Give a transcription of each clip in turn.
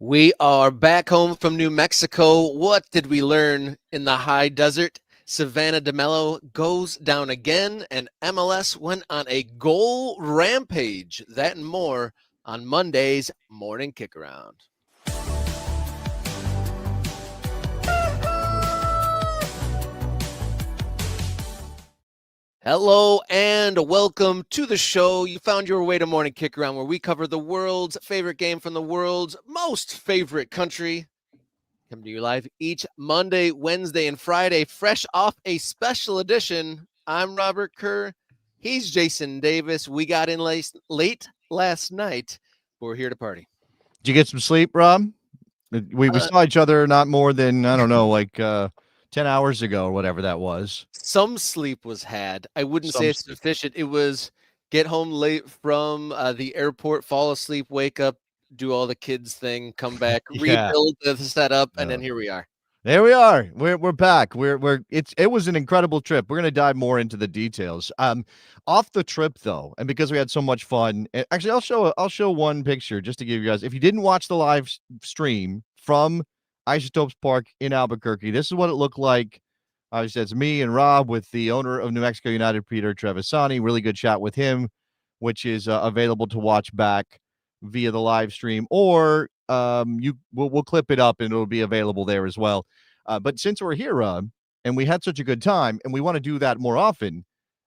We are back home from New Mexico. What did we learn in the high desert? Savannah DeMello goes down again, and MLS went on a goal rampage. That and more on Monday's Morning Kickaround. Hello and welcome to the show. You found your way to Morning Kickaround, where we cover the world's favorite game from the world's most favorite country. Come to you live each Monday, Wednesday, and Friday, fresh off a special edition. I'm Robert Kerr. He's Jason Davis. We got in late last night. We're here to party. Did you get some sleep, Rob? We saw each other not more than, I don't know, like 10 hours ago or whatever that was. Some sleep was had. I wouldn't say it's sufficient. It was get home late from the airport, fall asleep, wake up, do all the kids thing, come back, rebuild the setup, and then here we are. There we are. We're back. It was an incredible trip. We're gonna dive more into the details. Off the trip though, and because we had so much fun. Actually, I'll show one picture just to give you guys. If you didn't watch the live stream from Isotopes Park in Albuquerque, this is what it looked like. Obviously, it's me and Rob with the owner of New Mexico United, Peter Trevisani. Really good chat with him, which is available to watch back via the live stream, or we'll clip it up and it'll be available there as well. But since we're here, and we had such a good time, and we want to do that more often,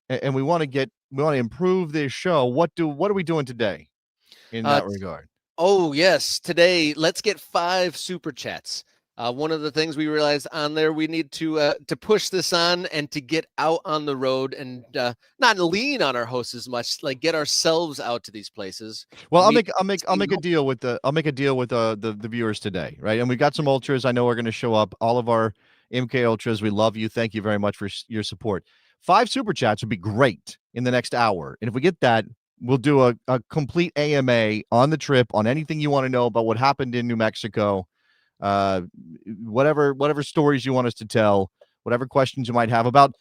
and we want to improve this show. What are we doing today in that regard? Oh yes, today let's get 5 super chats. One of the things we realized on there, we need to push this on and to get out on the road and not lean on our hosts as much, like get ourselves out to these places. Well, I'll make a deal with the viewers today, right? And we got some ultras. I know are going to show up. All of our MK ultras, we love you. Thank you very much for your support. 5 super chats would be great in the next hour, and if we get that, we'll do a complete AMA on the trip, on anything you want to know about what happened in New Mexico. Whatever stories you want us to tell, whatever questions you might have about,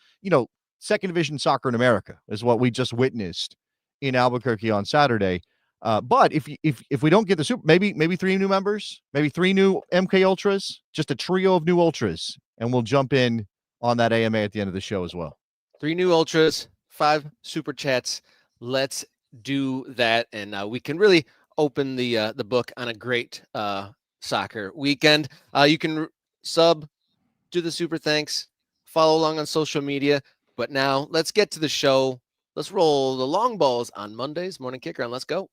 second division soccer in America is what we just witnessed in Albuquerque on Saturday. But if we don't get the super, maybe 3 new members, maybe 3 new MK ultras, just a trio of new ultras, and we'll jump in on that AMA at the end of the show as well. 3 new ultras, 5 super chats. Let's do that, and we can really open the book on a great soccer weekend. You can sub, do the super thanks, follow along on social media. But now let's get to the show. Let's roll the long balls on Monday's Morning Kicker, and let's go.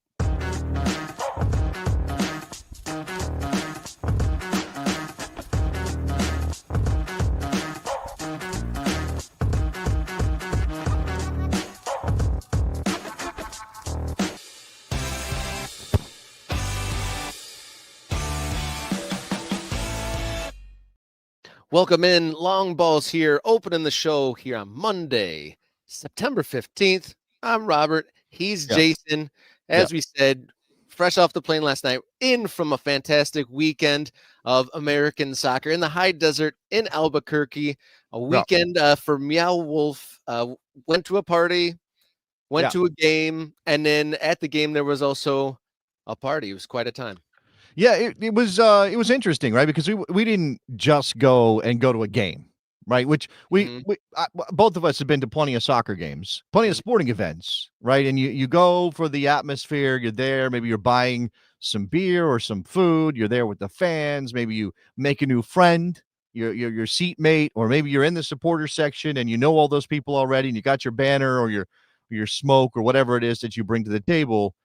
Welcome in, long balls here, opening the show here on Monday, September 15th. I'm Robert. He's Jason. As we said, fresh off the plane last night, in from a fantastic weekend of American soccer in the high desert in Albuquerque. A weekend for Meow Wolf. Went to a party, went to a game, and then at the game there was also a party. It was quite a time. Yeah, it was interesting, right? Because we didn't just go to a game, right? Which we both of us have been to plenty of soccer games, plenty of sporting events, right? And you go for the atmosphere. You're there. Maybe you're buying some beer or some food. You're there with the fans. Maybe you make a new friend, your seatmate, or maybe you're in the supporter section and you know all those people already, and you got your banner or your smoke or whatever it is that you bring to the table.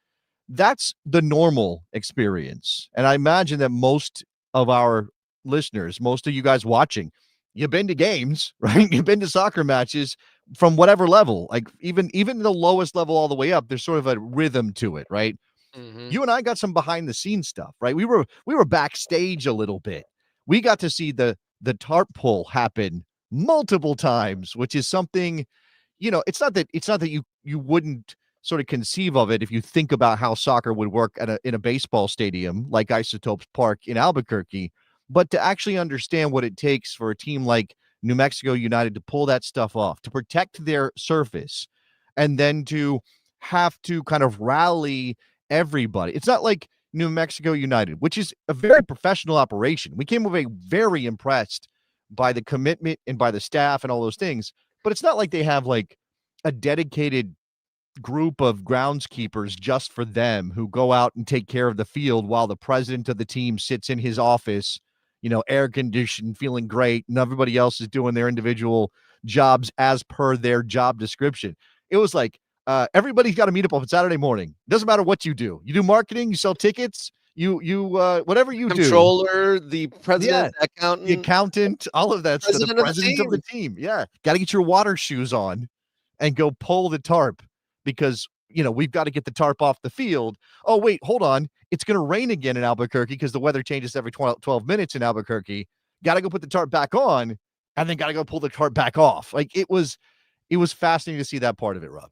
That's the normal experience. And I imagine that most of our listeners, most of you guys watching, you've been to games, right? You've been to soccer matches from whatever level, like even the lowest level all the way up. There's sort of a rhythm to it, right? Mm-hmm. You and I got some behind the scenes stuff, right? We were backstage a little bit. We got to see the tarp pull happen multiple times, which is something, it's not that you wouldn't sort of conceive of it if you think about how soccer would work in a baseball stadium like Isotopes Park in Albuquerque, but to actually understand what it takes for a team like New Mexico United to pull that stuff off, to protect their surface, and then to have to kind of rally everybody. It's not like New Mexico United, which is a very professional operation. We came away very impressed by the commitment and by the staff and all those things. But it's not like they have like a dedicated group of groundskeepers just for them who go out and take care of the field while the president of the team sits in his office, air conditioned, feeling great, and everybody else is doing their individual jobs as per their job description. It was like everybody's got to meet up on Saturday morning. Doesn't matter what you do. You do marketing, you sell tickets, you whatever you do. Controller, the president, the accountant, all of that stuff. The president of the team. Yeah. Got to get your water shoes on and go pull the tarp because, we've got to get the tarp off the field. Oh, wait, hold on. It's going to rain again in Albuquerque because the weather changes every 12 minutes in Albuquerque. Got to go put the tarp back on and then got to go pull the tarp back off. Like it was fascinating to see that part of it, Rob.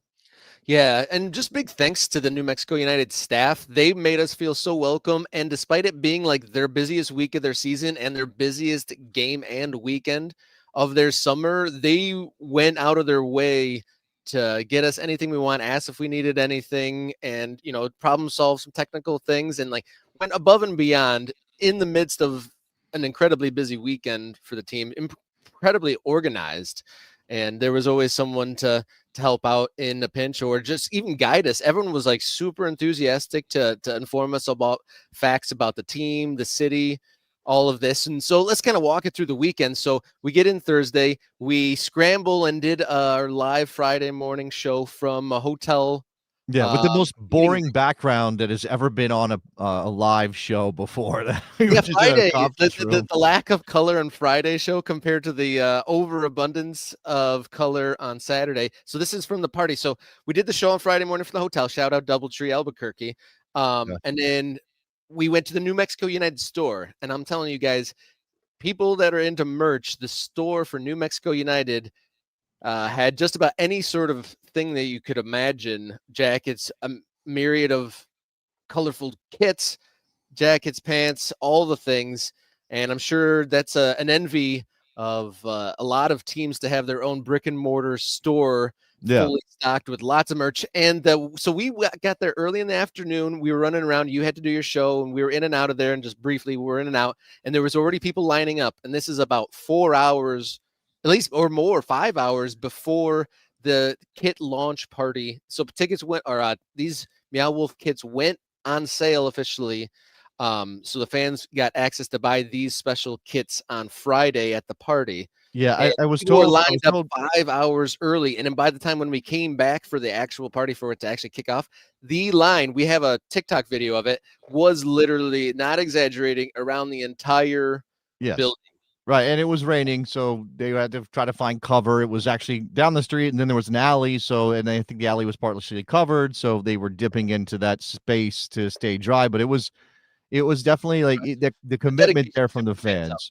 Yeah, and just big thanks to the New Mexico United staff. They made us feel so welcome, and despite it being like their busiest week of their season and their busiest game and weekend of their summer, they went out of their way to get us anything we want, ask if we needed anything, and problem solve some technical things, and like went above and beyond in the midst of an incredibly busy weekend for the team, incredibly organized, and there was always someone to help out in a pinch or just even guide us. Everyone was like super enthusiastic to inform us about facts about the team, the city, all of this. And so let's kind of walk it through the weekend. So we get in Thursday, we scramble and did our live Friday morning show from a hotel. Yeah, with the most boring background that has ever been on a live show before. Yeah, Friday, the lack of color on Friday show compared to the overabundance of color on Saturday. So this is from the party. So we did the show on Friday morning from the hotel. Shout out Doubletree, Albuquerque. And then we went to the New Mexico United store. And I'm telling you guys, people that are into merch, the store for New Mexico United had just about any sort of thing that you could imagine. Jackets, a myriad of colorful kits, jackets, pants, all the things. And I'm sure that's an envy of a lot of teams to have their own brick and mortar store fully stocked with lots of merch. And so we got there early in the afternoon. We were running around. You had to do your show, and we were in and out of there. And just briefly, we were in and out. And there was already people lining up. And this is about 4 hours, at least, or more, 5 hours before the kit launch party. So tickets went, or these Meow Wolf kits went on sale officially. So the fans got access to buy these special kits on Friday at the party. Yeah, I was told lined up 5 hours early, and then by the time when we came back for the actual party for it to actually kick off, the line, we have a TikTok video of it, was literally, not exaggerating, around the entire building. Right, and it was raining, so they had to try to find cover. It was actually down the street, and then there was an alley, and I think the alley was partially covered, so they were dipping into that space to stay dry. But it was definitely like the commitment there from the fans.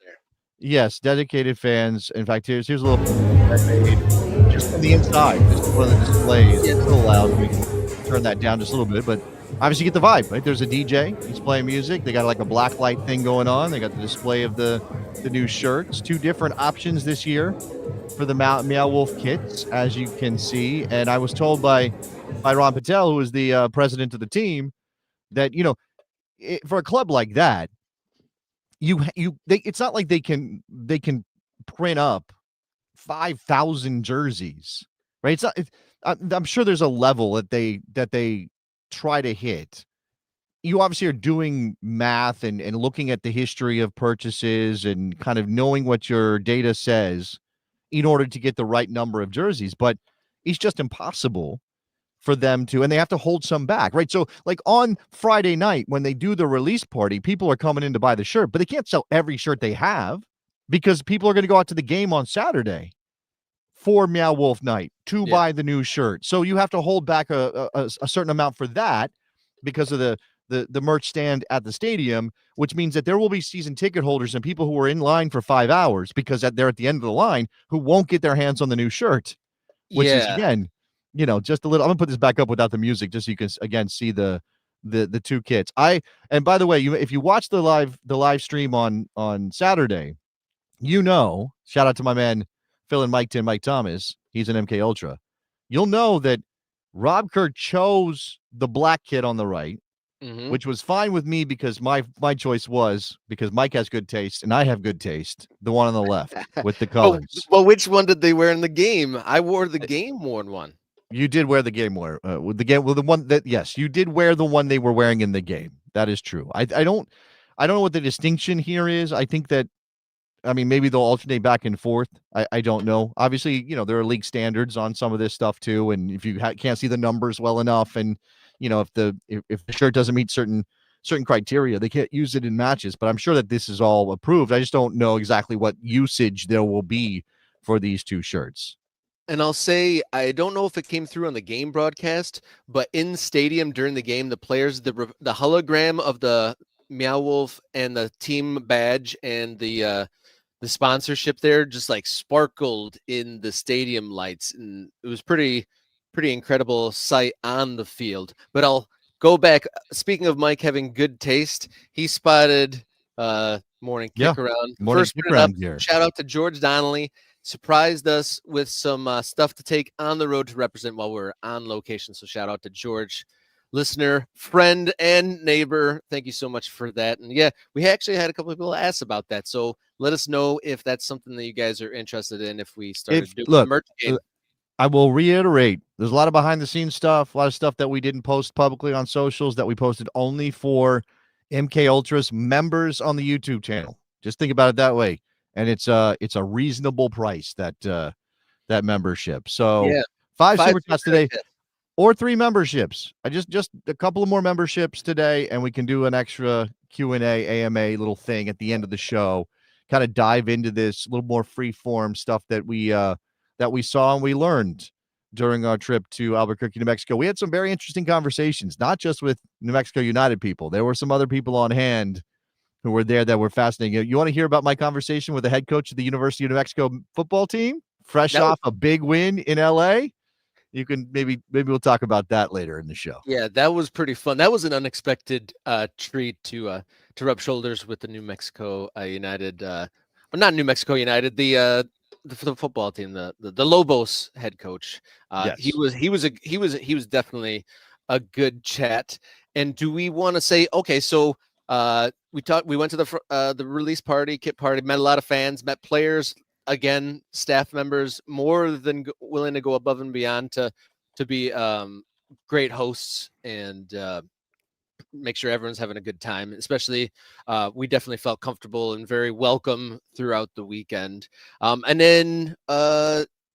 Yes, dedicated fans. In fact, here's a little just from the inside. This is one of the displays. It's a little loud. We can turn that down just a little bit, but obviously you get the vibe, right? There's a DJ. He's playing music. They got like a black light thing going on. They got the display of the new shirts. 2 different options this year for the Meow Wolf kits, as you can see. And I was told by Ron Patel, who is the president of the team, that for a club like that, it's not like they can print up 5,000 jerseys, right? It's not. I'm sure there's a level that they try to hit. You obviously are doing math and looking at the history of purchases and kind of knowing what your data says in order to get the right number of jerseys, but it's just impossible for them to, and they have to hold some back, right? So like on Friday night, when they do the release party, people are coming in to buy the shirt, but they can't sell every shirt they have because people are going to go out to the game on Saturday for Meow Wolf night to buy the new shirt. So you have to hold back a certain amount for that because of the merch stand at the stadium, which means that there will be season ticket holders and people who are in line for 5 hours because they're at the end of the line who won't get their hands on the new shirt, which is, again, just a little. I'm gonna put this back up without the music, just so you can again see the 2 kits. And by the way, if you watch the live stream on Saturday, shout out to my man Phil and Mike Thomas. He's an MK Ultra. You'll know that Rob Kerr chose the black kit on the right, which was fine with me because my choice was, because Mike has good taste and I have good taste, the one on the left with the colors. Well, which one did they wear in the game? I wore the game worn one. You did wear the game wear with the game. Well, the one that, yes, you did wear the one they were wearing in the game. That is true. I don't know what the distinction here is. I think that, I mean, maybe they'll alternate back and forth. I don't know. Obviously, there are league standards on some of this stuff too. And if you can't see the numbers well enough, and if the shirt doesn't meet certain criteria, they can't use it in matches. But I'm sure that this is all approved. I just don't know exactly what usage there will be for these two shirts. And I'll say, I don't know if it came through on the game broadcast, but in stadium during the game, the players, the hologram of the Meow Wolf and the team badge and the sponsorship there just like sparkled in the stadium lights, and it was pretty incredible sight on the field. But I'll go back. Speaking of Mike having good taste, he spotted morning kick around. Morning kick around here. Shout out to George Donnelly. Surprised us with some stuff to take on the road to represent while we're on location. So shout out to George, listener, friend, and neighbor. Thank you so much for that. And yeah, we actually had a couple of people ask about that. So let us know if that's something that you guys are interested in. If we started doing a merch game. I will reiterate, there's a lot of behind the scenes stuff, a lot of stuff that we didn't post publicly on socials that we posted only for MK Ultras members on the YouTube channel. Just think about it that way. And it's a reasonable price, that membership. So yeah, 5 super chats today, or 3 memberships. I just a couple of more memberships today, and we can do an extra Q&A AMA little thing at the end of the show. Kind of dive into this little more free form stuff that we saw and we learned during our trip to Albuquerque, New Mexico. We had some very interesting conversations, not just with New Mexico United people. There were some other people on hand who were there that were fascinating. You want to hear about my conversation with the head coach of the University of New Mexico football team, fresh off a big win in LA? You can maybe we'll talk about that later in the show. Yeah, that was pretty fun. That was an unexpected treat to rub shoulders with the New Mexico United, not New Mexico United, the football team, the Lobos head coach. Yes. He was definitely a good chat. And do we want to say, okay, so we went to the release party, kit party, met a lot of fans, met players, again, staff members, more than willing to go above and beyond to be great hosts and make sure everyone's having a good time. Especially, we definitely felt comfortable and very welcome throughout the weekend. And then,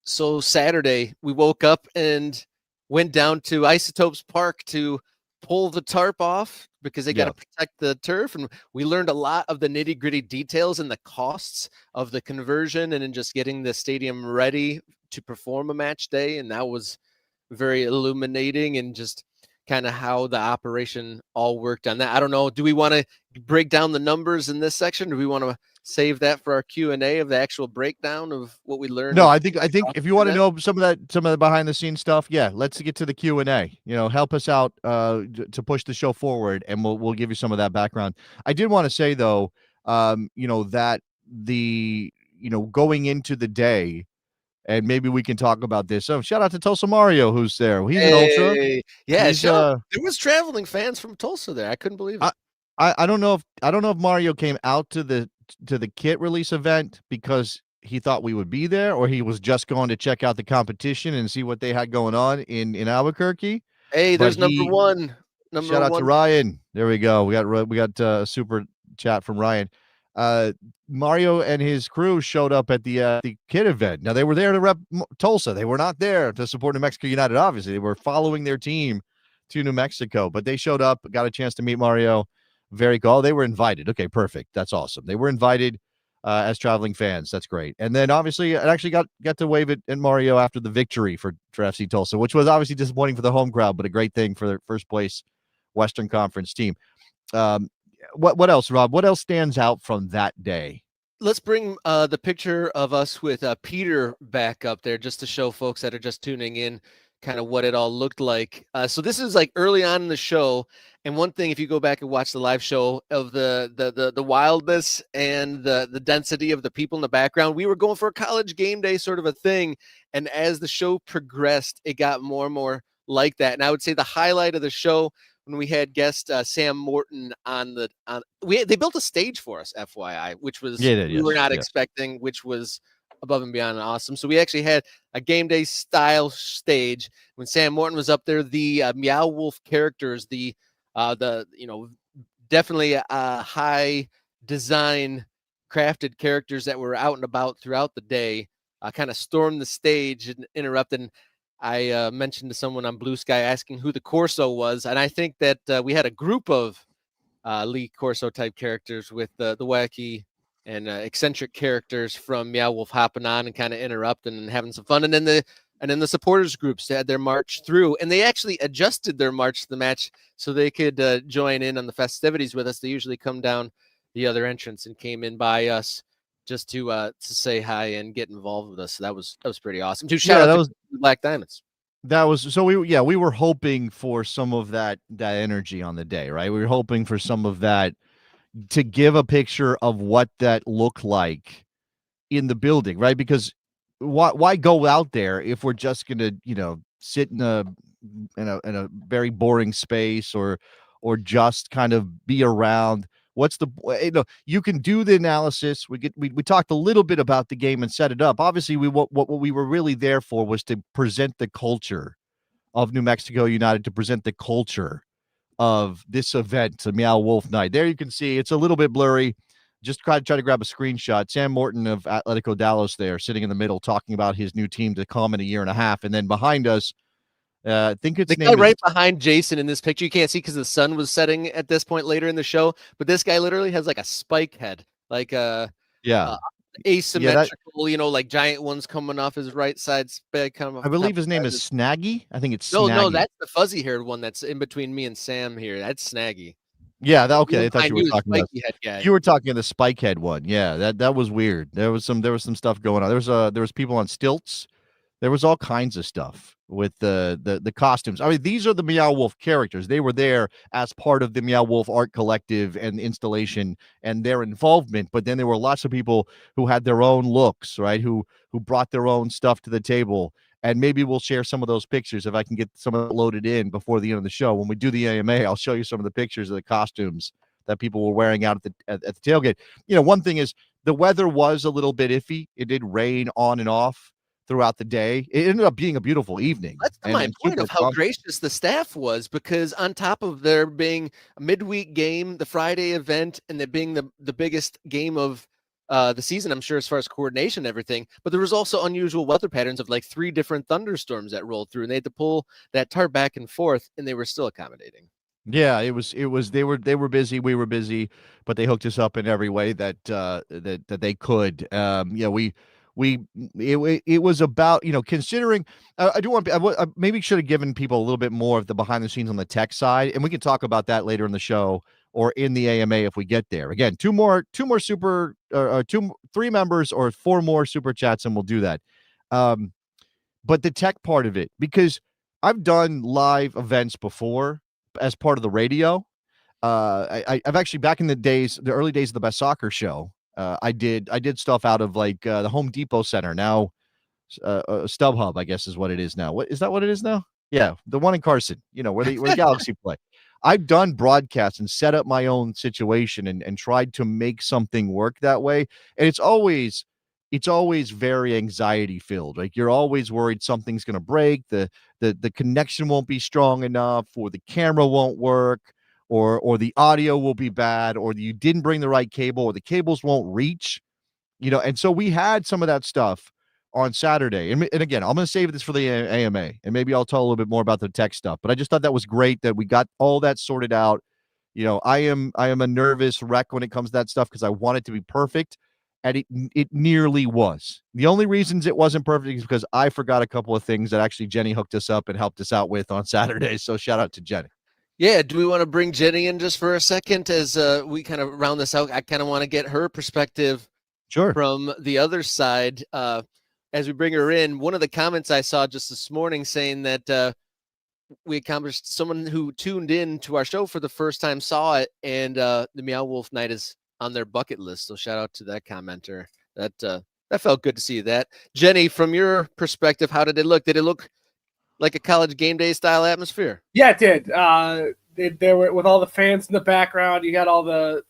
so Saturday, we woke up and went down to Isotopes Park to pull the tarp off because they got to protect the turf. And we learned a lot of the nitty gritty details and the costs of the conversion and then just getting the stadium ready to perform a match day. And that was very illuminating, and just kind of how the operation all worked on that. I don't know. Do we want to break down the numbers in this section? Do we want to save that for our Q&A of the actual breakdown of what we learned? No, I think if you want to know some of the behind the scenes stuff, let's get to the Q&A. Help us out to push the show forward, and we'll give you some of that background. I did want to say though, that going into the day, and maybe we can talk about this. So shout out to Tulsa Mario, who's there. He's an ultra. Yeah, there was traveling fans from Tulsa there. I couldn't believe it. I don't know if Mario came out to the kit release event because he thought we would be there, or he was just going to check out the competition and see what they had going on in Albuquerque. Hey, there's number one. Shout out to Ryan. There we go. We got a super chat from Ryan. Mario and his crew showed up at the kit event. Now, they were there to rep Tulsa. They were not there to support New Mexico United. Obviously, they were following their team to New Mexico, but they showed up, got a chance to meet Mario. Very cool. They were invited. Okay, perfect. That's awesome. They were invited as traveling fans. That's great. And then obviously, I actually got to wave it at Mario after the victory for FC Tulsa, which was obviously disappointing for the home crowd, but a great thing for their first place Western Conference team. What else, Rob? What else stands out from that day? Let's bring the picture of us with Peter back up there just to show folks that are just tuning in kind of what it all looked like. So this is like early on in the show. And one thing, if you go back and watch the live show of the wildness and the density of the people in the background, we were going for a college game day sort of a thing. And as the show progressed, it got more and more like that. And I would say the highlight of the show when we had guest Sam Morton they built a stage for us, FYI, which was we were not expecting, which was above and beyond awesome. So we actually had a game day style stage when Sam Morton was up there. The Meow Wolf characters, the definitely high design crafted characters that were out and about throughout the day, kind of stormed the stage and interrupted. I mentioned to someone on Blue Sky asking who the Corso was, and I think that we had a group of Lee Corso type characters with the wacky and eccentric characters from Meow Wolf hopping on and kind of interrupting and having some fun. And then the supporters groups had their march through, and they actually adjusted their march to the match so they could join in on the festivities with us. They usually come down the other entrance and came in by us just to say hi and get involved with us. So that was pretty awesome. Shout out to Black Diamonds. That was so we were hoping for some of that energy on the day, right? We were hoping for some of that to give a picture of what that looked like in the building, right? Because why go out there if we're just gonna, sit in a very boring space or just kind of be around? What's the you can do the analysis. We talked a little bit about the game and set it up. Obviously, what we were really there for was to present the culture of New Mexico United, to present the culture of this event, the Meow Wolf Night. There you can see it's a little bit blurry. Just try to grab a screenshot. Sam Morton of Atletico Dallas there sitting in the middle talking about his new team to come in a year and a half. And then behind us, I think it's the guy right behind Jason in this picture. You can't see because the sun was setting at this point later in the show, but this guy literally has like a spike head, like asymmetrical, like giant ones coming off his right side spike. I believe his name is Snaggy. I think it's Snaggy. No, that's the fuzzy haired one that's in between me and Sam here. That's Snaggy. Yeah, okay. I thought you were talking about you were talking the spike head one. Yeah, that was weird. There was some stuff going on. There was people on stilts. There was all kinds of stuff with the costumes. I mean, these are the Meow Wolf characters. They were there as part of the Meow Wolf art collective and installation and their involvement. But then there were lots of people who had their own looks, right? Who brought their own stuff to the table. And maybe we'll share some of those pictures if I can get some of it loaded in before the end of the show. When we do the AMA, I'll show you some of the pictures of the costumes that people were wearing out at the tailgate. One thing is the weather was a little bit iffy. It did rain on and off throughout the day. It ended up being a beautiful evening. That's my point of how gracious the staff was, because on top of there being a midweek game, the Friday event, and it being the biggest game of the season, I'm sure, as far as coordination and everything, but there was also unusual weather patterns of like 3 different thunderstorms that rolled through, and they had to pull that tarp back and forth, and they were still accommodating. Yeah, it was they were busy, we were busy, but they hooked us up in every way that they could. It was about, considering I do want I maybe should have given people a little bit more of the behind the scenes on the tech side, and we can talk about that later in the show or in the AMA if we get there. Again, 3 members or 4 more super chats, and we'll do that. But the tech part of it, because I've done live events before as part of the radio. I've actually, back in the early days of the Best Soccer Show, I did stuff out of like the Home Depot Center, now StubHub, I guess is what it is now. What is that? What it is now? Yeah, the one in Carson. Where the Galaxy play. I've done broadcasts and set up my own situation and tried to make something work that way, and it's always very anxiety filled. Like, you're always worried something's going to break, the connection won't be strong enough, or the camera won't work, or the audio will be bad, or you didn't bring the right cable, or the cables won't reach, and so we had some of that stuff on Saturday. And again, I'm going to save this for the AMA, and maybe I'll tell a little bit more about the tech stuff, but I just thought that was great that we got all that sorted out. I am a nervous wreck when it comes to that stuff because I want it to be perfect, and it nearly was. The only reasons it wasn't perfect is because I forgot a couple of things that actually Jenny hooked us up and helped us out with on Saturday. So shout out to Jenny. Yeah, do we want to bring Jenny in just for a second as we kind of round this out? I kind of want to get her perspective from the other side. As we bring her in, one of the comments I saw just this morning saying that we accomplished, someone who tuned in to our show for the first time saw it, and the Meow Wolf Night is on their bucket list. So shout out to that commenter. That felt good to see that. Jenny, from your perspective, how did it look? Did it look like a college game day style atmosphere? Yeah, it did. there were with all the fans in the background. You got all the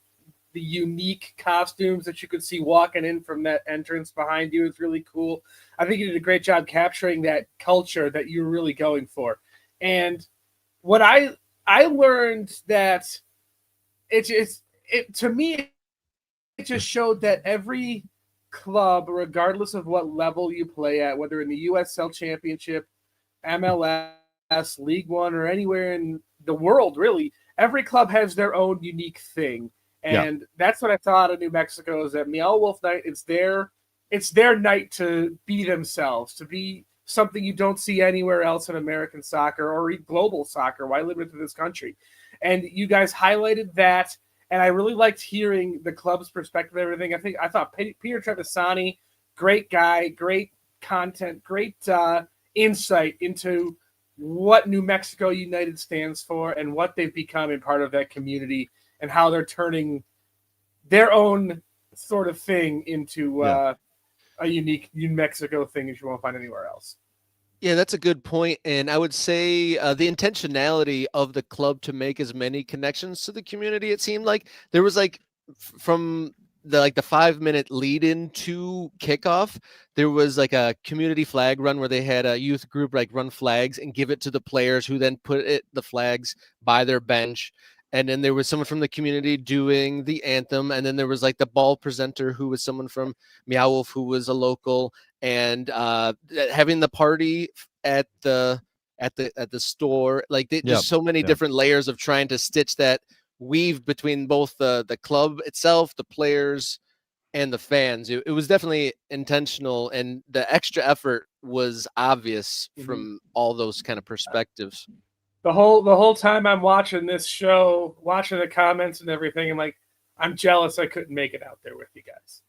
unique costumes that you could see walking in from that entrance behind you. It's really cool. I think you did a great job capturing that culture that you're really going for. And what I learned that to me it just showed that every club, regardless of what level you play at, whether in the USL Championship, MLS, League One, or anywhere in the world, really, every club has their own unique thing. And that's what I thought of New Mexico is that Meow Wolf Night, it's their night to be themselves, to be something you don't see anywhere else in American soccer or global soccer. Why live in this country? And you guys highlighted that. And I really liked hearing the club's perspective of everything. I thought Peter Trevisani, great guy, great content, great insight into what New Mexico United stands for and what they've become in part of that community and how they're turning their own sort of thing into a unique New Mexico thing that you won't find anywhere else. Yeah, that's a good point. And I would say the intentionality of the club to make as many connections to the community, it seemed like there was from the 5-minute lead in to kickoff, there was like a community flag run where they had a youth group run flags and give it to the players who then put the flags by their bench. And then there was someone from the community doing the anthem. And then there was the ball presenter who was someone from Meow Wolf, who was a local, and having the party at the store. Just so many different layers of trying to stitch that weave between both the club itself, the players, and the fans. It was definitely intentional, and the extra effort was obvious from all those kind of perspectives. The whole time I'm watching this show, watching the comments and everything, I'm jealous I couldn't make it out there with you guys.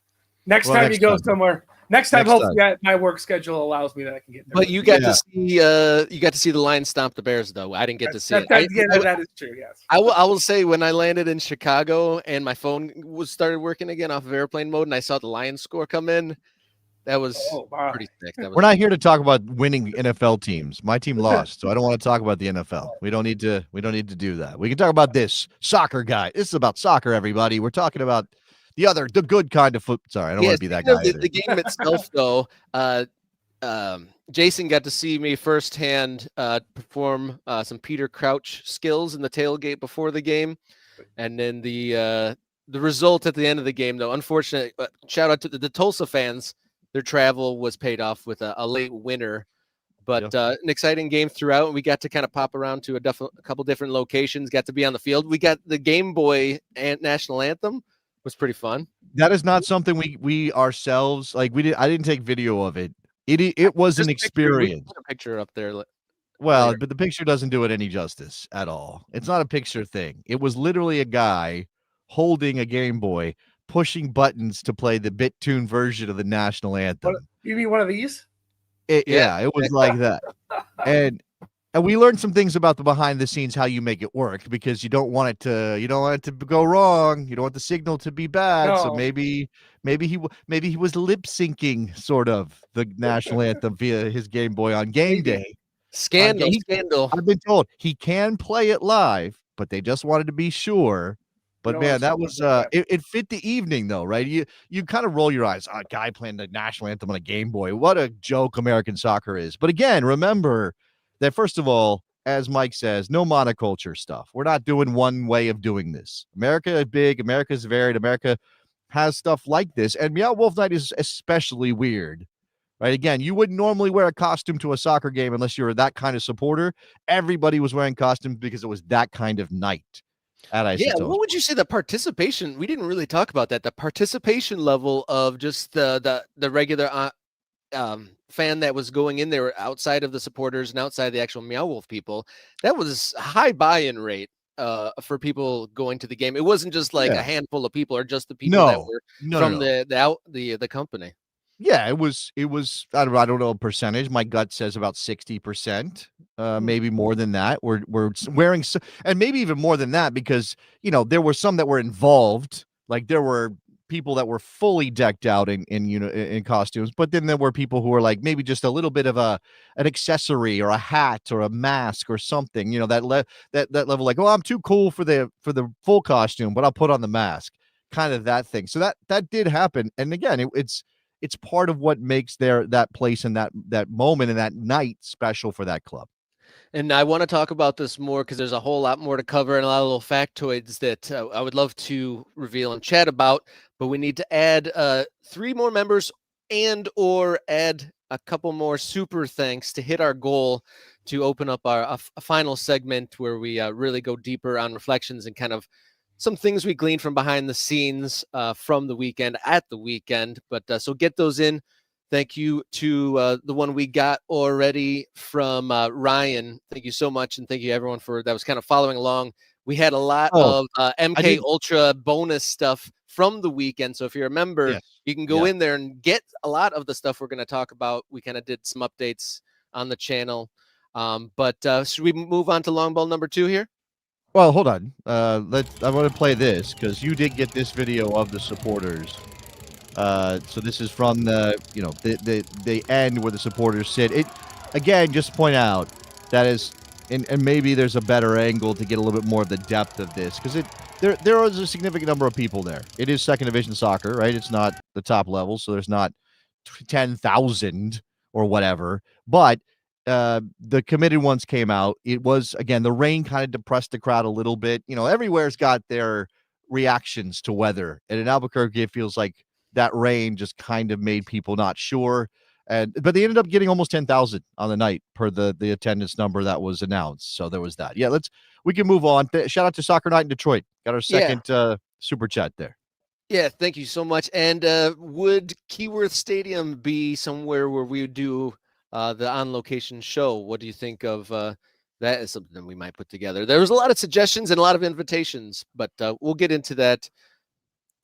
Next time you go somewhere. Next time, hopefully, my work schedule allows me that I can get there. But you got to see the Lions stomp the Bears, though. I didn't get to see it. That is true. Yes. I will say when I landed in Chicago and my phone started working again off of airplane mode, and I saw the Lions score come in, that was pretty sick. We're not here to talk about winning NFL teams. My team lost, so I don't want to talk about the NFL. We don't need to do that. We can talk about this soccer guy. This is about soccer, everybody. We're talking about the good kind of foot. Sorry, I don't want to be that guy. The game itself, though, Jason got to see me firsthand perform some Peter Crouch skills in the tailgate before the game, and then the result at the end of the game, though, unfortunately, shout out to the Tulsa fans. Their travel was paid off with a late winner, but an exciting game throughout. And we got to kind of pop around to a couple different locations, got to be on the field. We got the Game Boy and national anthem. Was pretty fun. That is not something we ourselves I didn't take video of it. It was an experience. Put a picture up there. Well, but the picture doesn't do it any justice at all. It's not a picture thing. It was literally a guy holding a Game Boy, pushing buttons to play the BitTune version of the national anthem. You mean one of these? It was like that. And we learned some things about the behind the scenes, how you make it work, because you don't want it to go wrong. You don't want the signal to be bad. No. So maybe he was lip syncing sort of the national anthem via his Game Boy on game day. Scandal. I've been told he can play it live, but they just wanted to be sure. But man, that was it fit the evening though, right? You kind of roll your eyes. A guy playing the national anthem on a Game Boy. What a joke American soccer is. But again, remember that first of all, as Mike says, no monoculture stuff. We're not doing one way of doing this. America is big. America is varied. America has stuff like this. And Meow Wolf Night is especially weird, right? Again, you wouldn't normally wear a costume to a soccer game unless you're that kind of supporter. Everybody was wearing costumes because it was that kind of night. What would you say the participation? We didn't really talk about that. The participation level of just the regular fan that was going in there outside of the supporters and outside the actual Meow Wolf people. That was a high buy-in rate for people going to the game. It wasn't just a handful of people or just the people that were from the company. Yeah, it was. I don't know a percentage. My gut says about 60%, maybe more than that. We're wearing, and maybe even more than that because there were some that were involved. Like there were people that were fully decked out in costumes, but then there were people who were like maybe just a little bit of an accessory or a hat or a mask or something, that level, like, oh, I'm too cool for the full costume, but I'll put on the mask, kind of that thing. So that did happen, and again, it's part of what makes that place and that moment and that night special for that club. And I want to talk about this more because there's a whole lot more to cover and a lot of little factoids that I would love to reveal and chat about. But we need to add 3 more members or add a couple more super thanks to hit our goal to open up a final segment where we really go deeper on reflections and kind of some things we gleaned from behind the scenes from the weekend at the weekend. But so get those in. Thank you to the one we got already from Ryan. Thank you so much. And thank you everyone that was kind of following along. We had a lot of MK Ultra bonus stuff from the weekend. So if you remember, you can go in there and get a lot of the stuff we're going to talk about. We kind of did some updates on the channel. But should we move on to long ball number 2 here? Well, hold on. I want to play this because you did get this video of the supporters. So this is from the end where the supporters sit. It again, just point out that is, and maybe there's a better angle to get a little bit more of the depth of this because there is a significant number of people there. It is second division soccer, right? It's not the top level, so there's not 10,000 or whatever. But the committed ones came out. It was, again, the rain kind of depressed the crowd a little bit. Everywhere's got their reactions to weather, and in Albuquerque, it feels like that rain just kind of made people not sure. But they ended up getting almost 10,000 on the night per the attendance number that was announced. So there was that. Yeah, we can move on. Shout out to Soccer Night in Detroit. Got our second super chat there. Yeah, thank you so much. And would Keyworth Stadium be somewhere where we would do the on-location show? What do you think of that? Is something we might put together. There was a lot of suggestions and a lot of invitations, but we'll get into that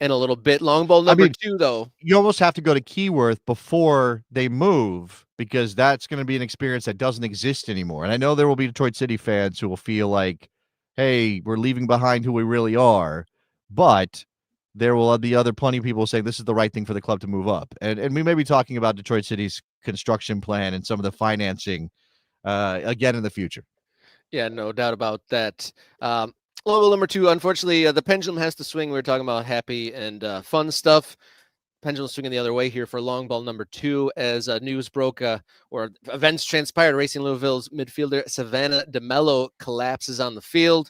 in a little bit. Long ball number 2, though. You almost have to go to Keyworth before they move because that's going to be an experience that doesn't exist anymore. And I know there will be Detroit City fans who will feel like, hey, we're leaving behind who we really are. But there will be plenty of people saying this is the right thing for the club to move up. And we may be talking about Detroit City's construction plan and some of the financing again in the future. Yeah, no doubt about that. Level number 2, unfortunately, the pendulum has to swing. We were talking about happy and fun stuff. Pendulum swinging the other way here for long ball number 2 as news broke or events transpired. Racing Louisville's midfielder Savannah DeMello collapses on the field.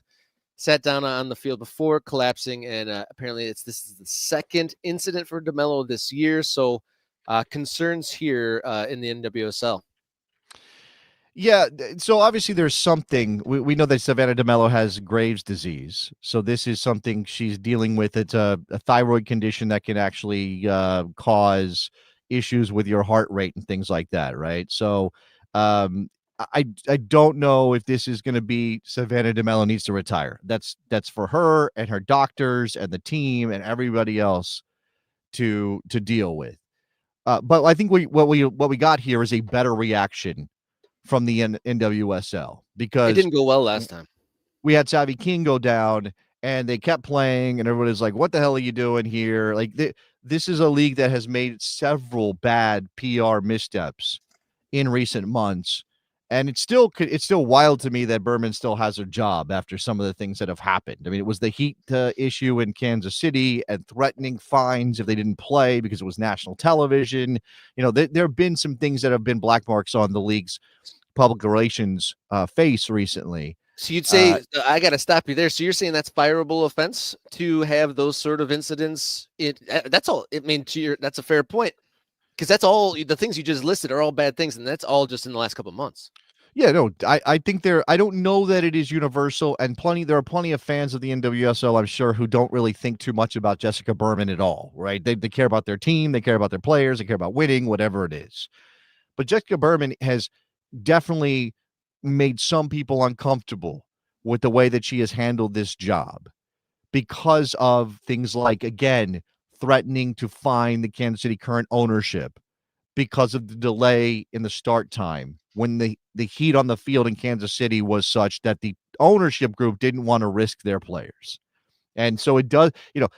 Sat down on the field before collapsing, and apparently this is the second incident for DeMello this year. So concerns here in the NWSL. Yeah, so obviously there's something. We know that Savannah DeMello has Graves' disease. So this is something she's dealing with. It's a thyroid condition that can actually cause issues with your heart rate and things like that, right? So I don't know if this is going to be Savannah DeMello needs to retire. That's for her and her doctors and the team and everybody else to deal with. But I think what we got here is a better reaction from the NWSL because it didn't go well last time. We had Savvy King go down and they kept playing and everybody's like, what the hell are you doing here? Like this is a league that has made several bad PR missteps in recent months. And it's still wild to me that Berman still has her job after some of the things that have happened. I mean, it was the heat issue in Kansas City and threatening fines if they didn't play because it was national television. There have been some things that have been black marks on the league's public relations face recently. So you'd say, I got to stop you there. So you're saying that's fireable offense to have those sort of incidents? That's all. I mean, that's a fair point. Because that's all the things you just listed are all bad things, and that's all just in the last couple of months. Yeah, no, I think I don't know that it is universal, and there are plenty of fans of the NWSL, I'm sure, who don't really think too much about Jessica Berman at all, right? They care about their team, they care about their players, they care about winning, whatever it is. But Jessica Berman has definitely made some people uncomfortable with the way that she has handled this job because of things like, again, threatening to fine the Kansas City current ownership because of the delay in the start time when the heat on the field in Kansas City was such that the ownership group didn't want to risk their players. And so it does,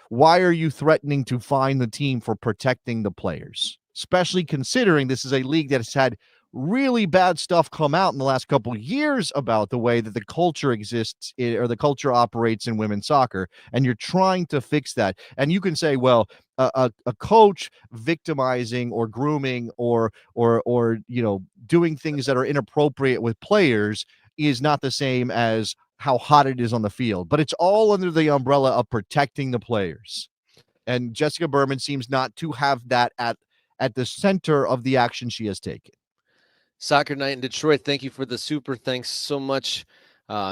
why are you threatening to fine the team for protecting the players? Especially considering this is a league that has had really bad stuff come out in the last couple of years about the way that the culture exists or the culture operates in women's soccer, and you're trying to fix that. And you can say, well, a coach victimizing or grooming or doing things that are inappropriate with players is not the same as how hot it is on the field, but it's all under the umbrella of protecting the players. And Jessica Berman seems not to have that at the center of the action she has taken. Soccer Night in Detroit, thank you for the super. Thanks so much.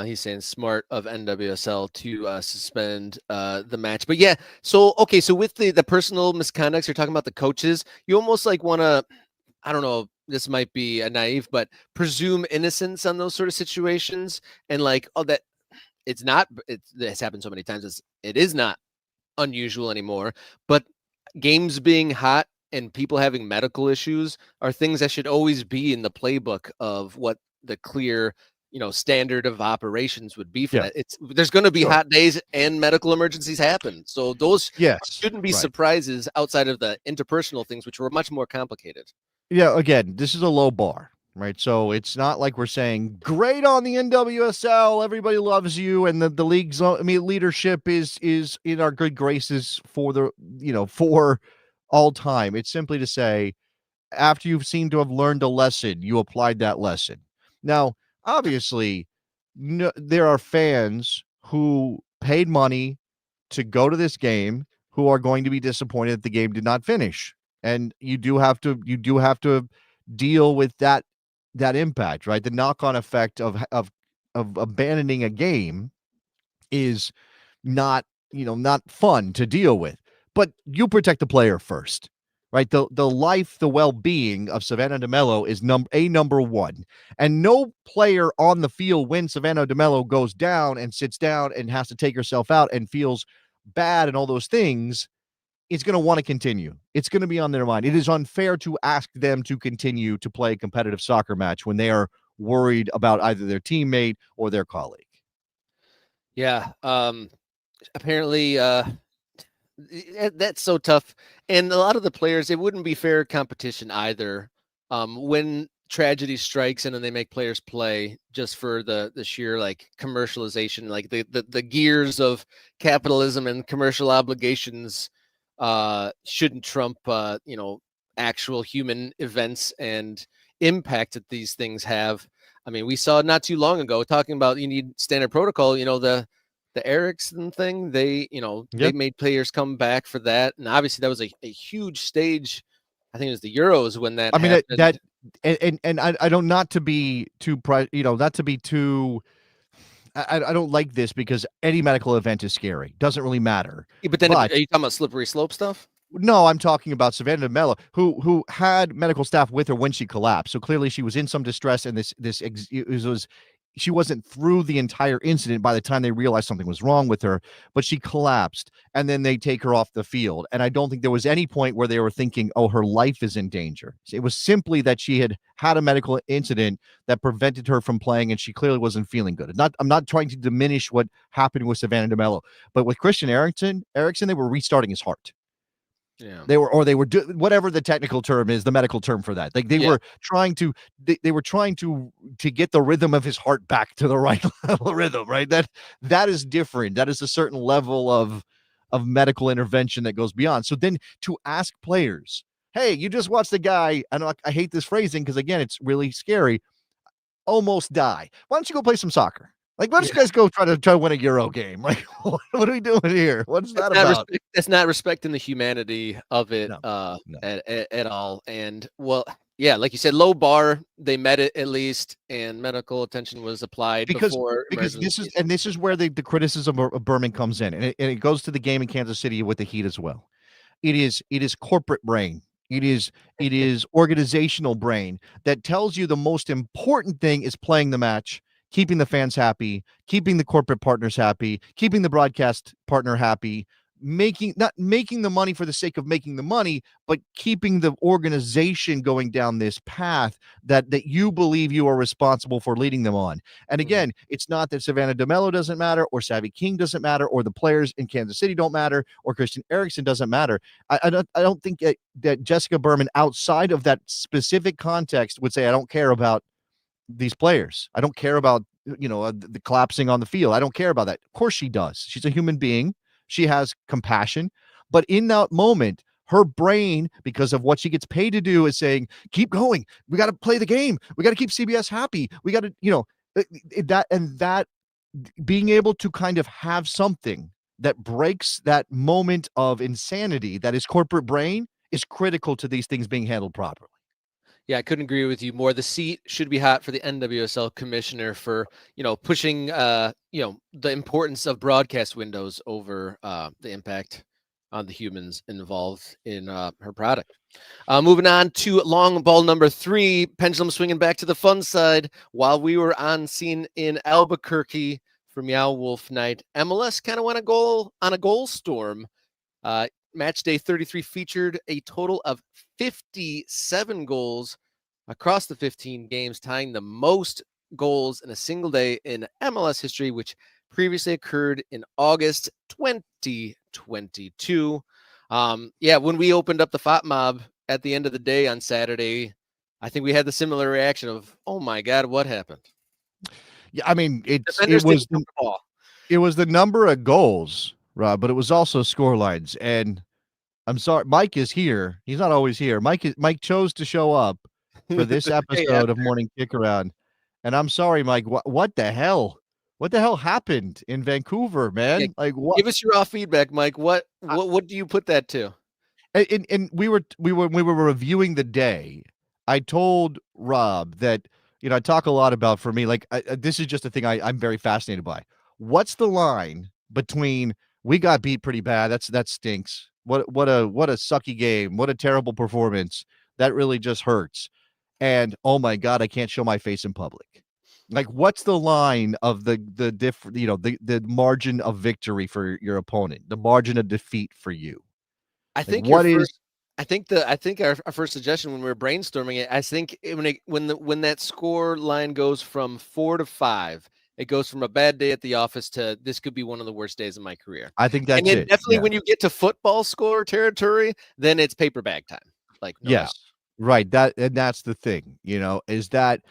He's saying smart of NWSL to suspend the match. But yeah, so with the personal misconducts, you're talking about the coaches. You almost like want to, I don't know, this might be a naive, but presume innocence on those sort of situations, and like, that it's happened so many times. It is not unusual anymore. But games being hot and people having medical issues are things that should always be in the playbook of what the clear, standard of operations would be for that. There's going to be hot days and medical emergencies happen. So those shouldn't be surprises outside of the interpersonal things, which were much more complicated. Yeah, again, this is a low bar, right? So it's not like we're saying great on the NWSL, everybody loves you, and the league's leadership is in our good graces for for all time. It's simply to say, after you've seemed to have learned a lesson, you applied that lesson. Now, obviously, there are fans who paid money to go to this game who are going to be disappointed that the game did not finish. And you do have to deal with that impact, right? The knock-on effect of abandoning a game is not fun to deal with. But you protect the player first, right? The life, the well-being of Savannah DeMello is number one. And no player on the field when Savannah DeMello goes down and sits down and has to take herself out and feels bad and all those things, it's going to want to continue. It's going to be on their mind. It is unfair to ask them to continue to play a competitive soccer match when they are worried about either their teammate or their colleague. Yeah. Apparently, that's so tough. And a lot of the players, it wouldn't be fair competition either. When tragedy strikes and then they make players play just for the sheer like commercialization, like the gears of capitalism and commercial obligations shouldn't trump actual human events and impact that these things have. I mean, we saw not too long ago talking about you need standard protocol, the Ericsson thing, they made players come back for that. And obviously that was a huge stage. I think it was the Euros when that happened. And I don't, not to be too, I don't like this because any medical event is scary. Doesn't really matter. Yeah, but then are you talking about slippery slope stuff? No, I'm talking about Savannah DeMello, who had medical staff with her when she collapsed. So clearly she was in some distress, and she wasn't through the entire incident by the time they realized something was wrong with her, but she collapsed, and then they take her off the field. And I don't think there was any point where they were thinking, oh, her life is in danger. It was simply that she had a medical incident that prevented her from playing, and she clearly wasn't feeling good. I'm not trying to diminish what happened with Savannah DeMello, but with Christian Eriksen, they were restarting his heart. Yeah, they were whatever the technical term is, the medical term for that. Like they were trying to get the rhythm of his heart back to the right rhythm, right? That is different. That is a certain level of medical intervention that goes beyond. So then to ask players, hey, you just watched the guy, and I hate this phrasing because again, it's really scary, almost die. Why don't you go play some soccer? Like, why don't you guys go try to win a Euro game? Like, what are we doing here? What's that about? That's not respecting the humanity of it at all. And like you said, low bar, they met it at least, and medical attention was applied because this is where the criticism of Berman comes in, and it goes to the game in Kansas City with the Heat as well. It is corporate brain. It is organizational brain that tells you the most important thing is playing the match, keeping the fans happy, keeping the corporate partners happy, keeping the broadcast partner happy, not making the money for the sake of making the money, but keeping the organization going down this path that you believe you are responsible for leading them on. And again, it's not that Savannah DeMello doesn't matter, or Savvy King doesn't matter, or the players in Kansas City don't matter, or Christian Eriksen doesn't matter. I don't think that Jessica Berman, outside of that specific context, would say, I don't care about these players. I don't care about, the collapsing on the field. I don't care about that. Of course she does. She's a human being. She has compassion. But in that moment, her brain, because of what she gets paid to do, is saying, keep going. We got to play the game. We got to keep CBS happy. We got to, that being able to kind of have something that breaks that moment of insanity that is corporate brain is critical to these things being handled properly. Yeah, I couldn't agree with you more. The seat should be hot for the NWSL commissioner for, pushing, the importance of broadcast windows over the impact on the humans involved in her product. Moving on to long ball number 3, pendulum swinging back to the fun side. While we were on scene in Albuquerque for Meow Wolf Night, MLS kind of went on a goal storm. Match day 33 featured a total of 57 goals across the 15 games, tying the most goals in a single day in MLS history, which previously occurred in August 2022. When we opened up the FOT Mob at the end of the day on Saturday, I think we had the similar reaction of, oh my God, what happened? Yeah, I mean, it was the number of goals, Rob, but it was also score lines. And I'm sorry, Mike is here. He's not always here. Mike chose to show up for this episode of Morning Kick Around. And I'm sorry, Mike. What the hell? What the hell happened in Vancouver, man? Yeah, like, what? Give us your raw feedback, Mike. What do you put that to? And we were reviewing the day. I told Rob that, I talk a lot about, for me, like, this is just a thing I'm very fascinated by. What's the line between we got beat pretty bad, that stinks, what a sucky game, what a terrible performance, that really just hurts, and oh my God, I can't show my face in public? Like, what's the line of the margin of victory for your opponent, the margin of defeat for you? I think I think our first suggestion when we were brainstorming it, I think when that score line goes from 4 to 5, it goes from a bad day at the office to this could be one of the worst days of my career. I think that's it. And then definitely yeah. When you get to football score territory, then it's paper bag time. Like, no yes, doubt. Right. That's the thing, is that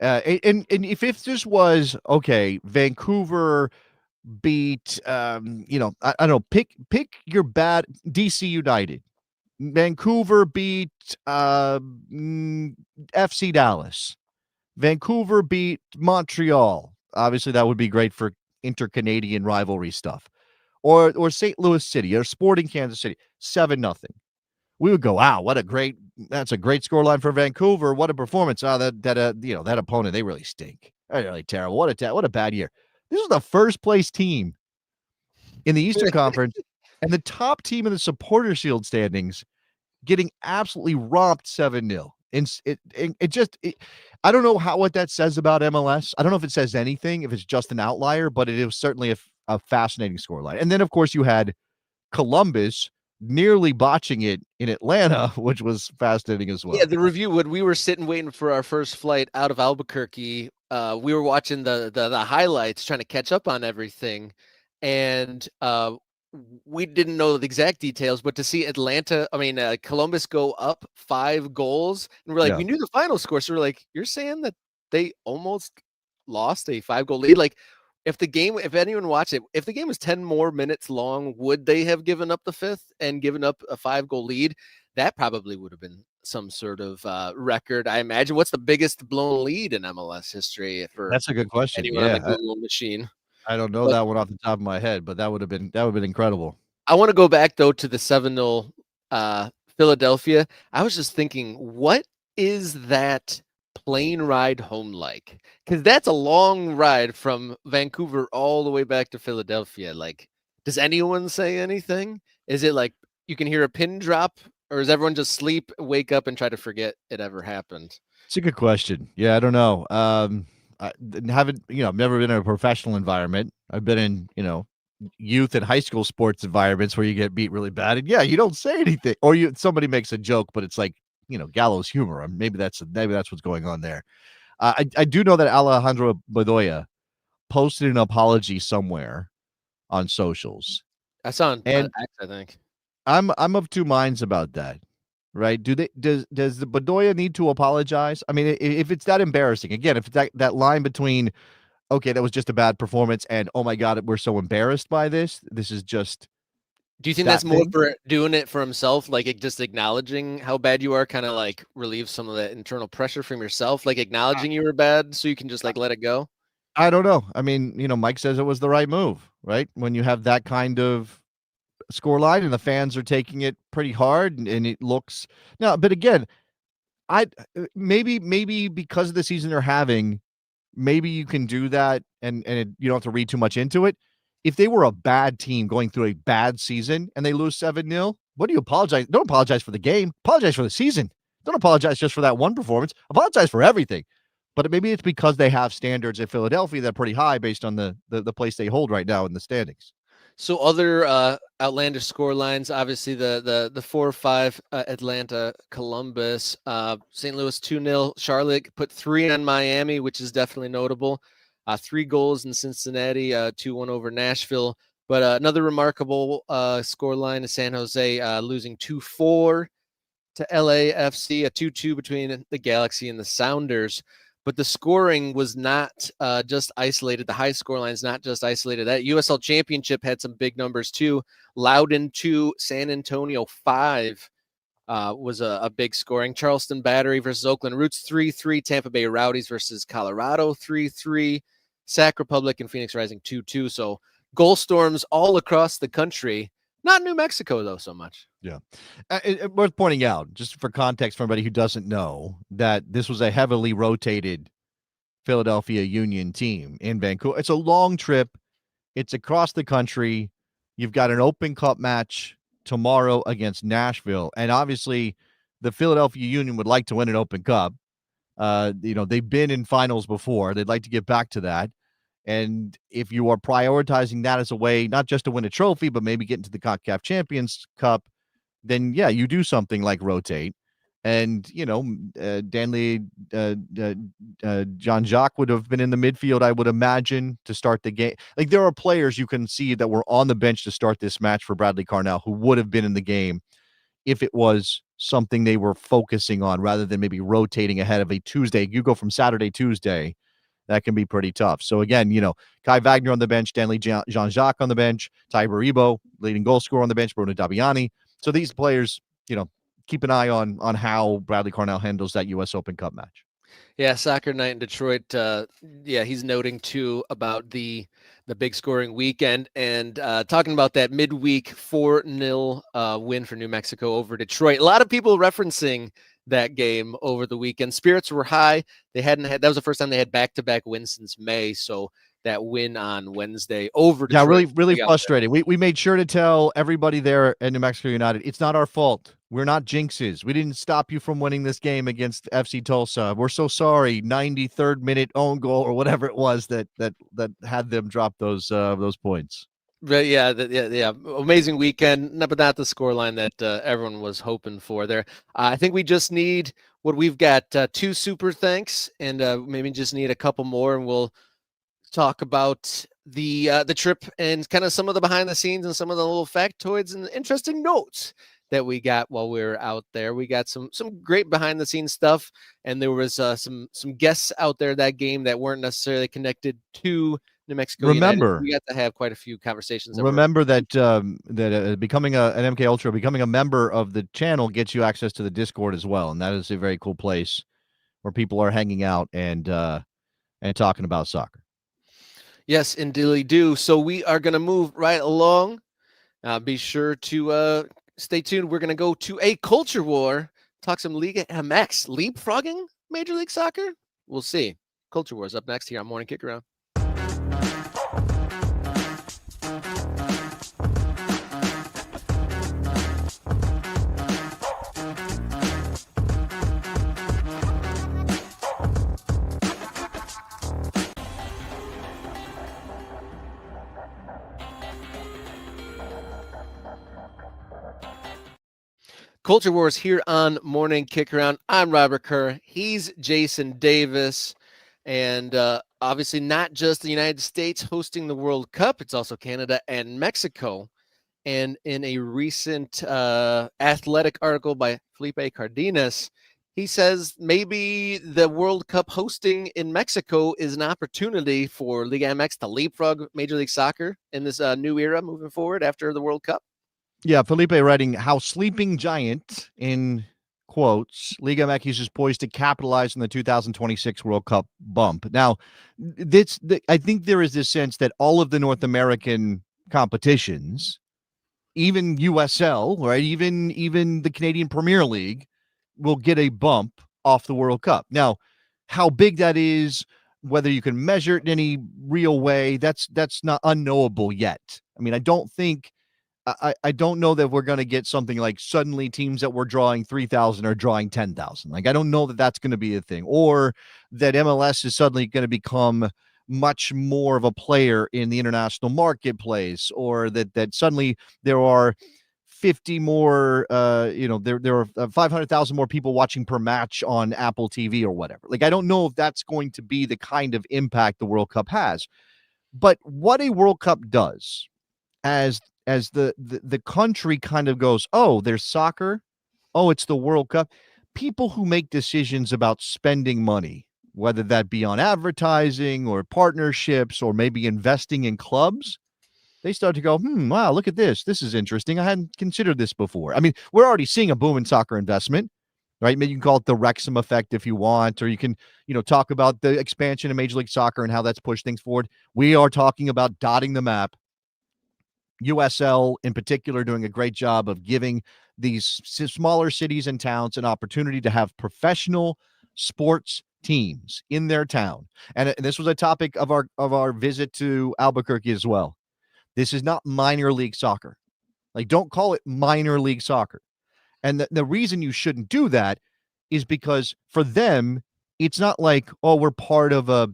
and if this was okay, Vancouver beat I don't know, pick your bad DC United. Vancouver beat FC Dallas. Vancouver beat Montreal. Obviously, that would be great for inter-Canadian rivalry stuff. Or St. Louis City or Sporting Kansas City, 7-0. We would go, wow, that's a great scoreline for Vancouver. What a performance. That opponent, they really stink. They're really terrible. What a bad year. This is the first place team in the Eastern Conference and the top team in the Supporter Shield standings getting absolutely romped 7-0. I don't know what that says about MLS. I don't know if it says anything, if it's just an outlier, but it is certainly a fascinating scoreline. And then, of course, you had Columbus nearly botching it in Atlanta, which was fascinating as well. Yeah, the review, when we were sitting waiting for our first flight out of Albuquerque, we were watching the highlights, trying to catch up on everything. And we didn't know the exact details, but to see Columbus go up 5 goals, and we're like, we knew the final score. So we're like, you're saying that they almost lost a 5-goal lead? Like, if anyone watched it, if the game was 10 more minutes long, would they have given up the 5th and given up a 5-goal lead? That probably would have been some sort of record, I imagine. What's the biggest blown lead in MLS history? That's a good question. Anyone on the Google machine? I don't know that one off the top of my head, but that would have been incredible. I want to go back though to the 7-0 Philadelphia. I was just thinking, what is that plane ride home like? Because that's a long ride from Vancouver all the way back to Philadelphia. Like, does anyone say anything? Is it like you can hear a pin drop, or does everyone just sleep, wake up, and try to forget it ever happened? It's a good question. Yeah, I don't know. I haven't, I've never been in a professional environment. I've been in, youth and high school sports environments where you get beat really bad, and you don't say anything, or somebody makes a joke, but it's like gallows humor. Maybe that's what's going on there. I do know that Alejandro Bedoya posted an apology somewhere on socials. I saw on and X, I think. I'm of two minds about that. Right? Does the Bedoya need to apologize? I mean, if it's that embarrassing, again, if it's that line between, okay, that was just a bad performance, and oh my God, we're so embarrassed by this. This is just. Do you think that's more for doing it for himself, like just acknowledging how bad you are, kind of like relieve some of that internal pressure from yourself, like acknowledging you were bad so you can just like let it go? I don't know. I mean, Mike says it was the right move, right? When you have that kind of score line and the fans are taking it pretty hard, and it looks now, but again, maybe because of the season they're having, maybe you can do that, and you don't have to read too much into it. If they were a bad team going through a bad season and they lose 7-0, what do you apologize? Don't apologize for the game. Apologize for the season. Don't apologize just for that one performance. Apologize for everything. But maybe it's because they have standards at Philadelphia that are pretty high based on the place they hold right now in the standings. So other outlandish score lines, obviously the 4-5 Atlanta Columbus, St. Louis 2-0, Charlotte put 3 on Miami, which is definitely notable. 3 goals in Cincinnati, 2-1 over Nashville. But another remarkable score line is San Jose losing 2-4 to LAFC, a 2-2 between the Galaxy and the Sounders. But the scoring was not just isolated. The high score line is not just isolated. That USL Championship had some big numbers too. Loudoun 2, San Antonio 5 was a big scoring. Charleston Battery versus Oakland Roots 3-3. Tampa Bay Rowdies versus Colorado 3-3. Sac Republic and Phoenix Rising 2-2. So goal storms all across the country. Not New Mexico, though, so much. Yeah. Worth pointing out, just for context for anybody who doesn't know, that this was a heavily rotated Philadelphia Union team in Vancouver. It's a long trip. It's across the country. You've got an Open Cup match tomorrow against Nashville. And obviously, the Philadelphia Union would like to win an Open Cup. They've been in finals before. They'd like to get back to that. And if you are prioritizing that as a way, not just to win a trophy, but maybe get into the CONCACAF Champions Cup, then yeah, you do something like rotate. And, Danley, Jean-Jacques would have been in the midfield, I would imagine, to start the game. Like, there are players you can see that were on the bench to start this match for Bradley Carnell who would have been in the game if it was something they were focusing on rather than maybe rotating ahead of a Tuesday. You go from Saturday, Tuesday. That can be pretty tough. So again, Kai Wagner on the bench, Stanley Jean-Jacques on the bench, Ty Baribo, leading goal scorer on the bench, Bruno Dabbiani. So these players, keep an eye on how Bradley Carnell handles that U.S. Open Cup match. Yeah, soccer night in Detroit. He's noting too about the big scoring weekend and talking about that midweek 4-0 win for New Mexico over Detroit. A lot of people referencing that game over the weekend. Spirits were high. That was the first time they had back-to-back wins since May. So that win on Wednesday over Detroit. Yeah, really frustrating. We made sure to tell everybody there at New Mexico United, it's not our fault. We're not jinxes. We didn't stop you from winning this game against FC Tulsa. We're so sorry. 93rd minute own goal or whatever it was that had them drop those points. But yeah, amazing weekend, but not the scoreline that everyone was hoping for there. I think we just need we've got 2 super thanks, and maybe just need a couple more, and we'll talk about the trip and kind of some of the behind the scenes and some of the little factoids and interesting notes that we got while we were out there. We got some great behind the scenes stuff, and there was some guests out there that game that weren't necessarily connected to New Mexico. Remember, United. We got to have quite a few conversations. Remember that becoming an MK Ultra, becoming a member of the channel gets you access to the Discord as well, and that is a very cool place where people are hanging out and talking about soccer. Yes, indeed do. So we are going to move right along. Be sure to stay tuned. We're going to go to a culture war, talk some Liga MX, leapfrogging Major League Soccer. We'll see. Culture War is up next here on Morning Kick Around. Culture Wars here on Morning Kick Around. I'm Robert Kerr. He's Jason Davis. And obviously not just the United States hosting the World Cup, it's also Canada and Mexico. And in a recent athletic article by Felipe Cardenas, he says maybe the World Cup hosting in Mexico is an opportunity for Liga MX to leapfrog Major League Soccer in this new era moving forward after the World Cup. Yeah, Felipe writing, how sleeping giant, in quotes, Liga MX is poised to capitalize on the 2026 World Cup bump. Now, I think there is this sense that all of the North American competitions, even USL, right, even the Canadian Premier League, will get a bump off the World Cup. Now, how big that is, whether you can measure it in any real way, that's not unknowable yet. I mean, I don't know that we're going to get something like suddenly teams that were drawing 3,000 are drawing 10,000. Like, I don't know that that's going to be a thing, or that MLS is suddenly going to become much more of a player in the international marketplace, or that suddenly there are 50 more, there are 500,000 more people watching per match on Apple TV or whatever. Like, I don't know if that's going to be the kind of impact the World Cup has. But what a World Cup does, as the country kind of goes, oh, there's soccer, oh, it's the World Cup. People who make decisions about spending money, whether that be on advertising or partnerships or maybe investing in clubs, they start to go, wow, look at this. This is interesting. I hadn't considered this before. I mean, we're already seeing a boom in soccer investment, right? Maybe you can call it the Wrexham effect if you want, or you can, talk about the expansion of Major League Soccer and how that's pushed things forward. We are talking about dotting the map. USL in particular doing a great job of giving these smaller cities and towns an opportunity to have professional sports teams in their town. And this was a topic of our visit to Albuquerque as well. This is not minor league soccer. Like, don't call it minor league soccer. And the reason you shouldn't do that is because for them, it's not like, oh, we're part of a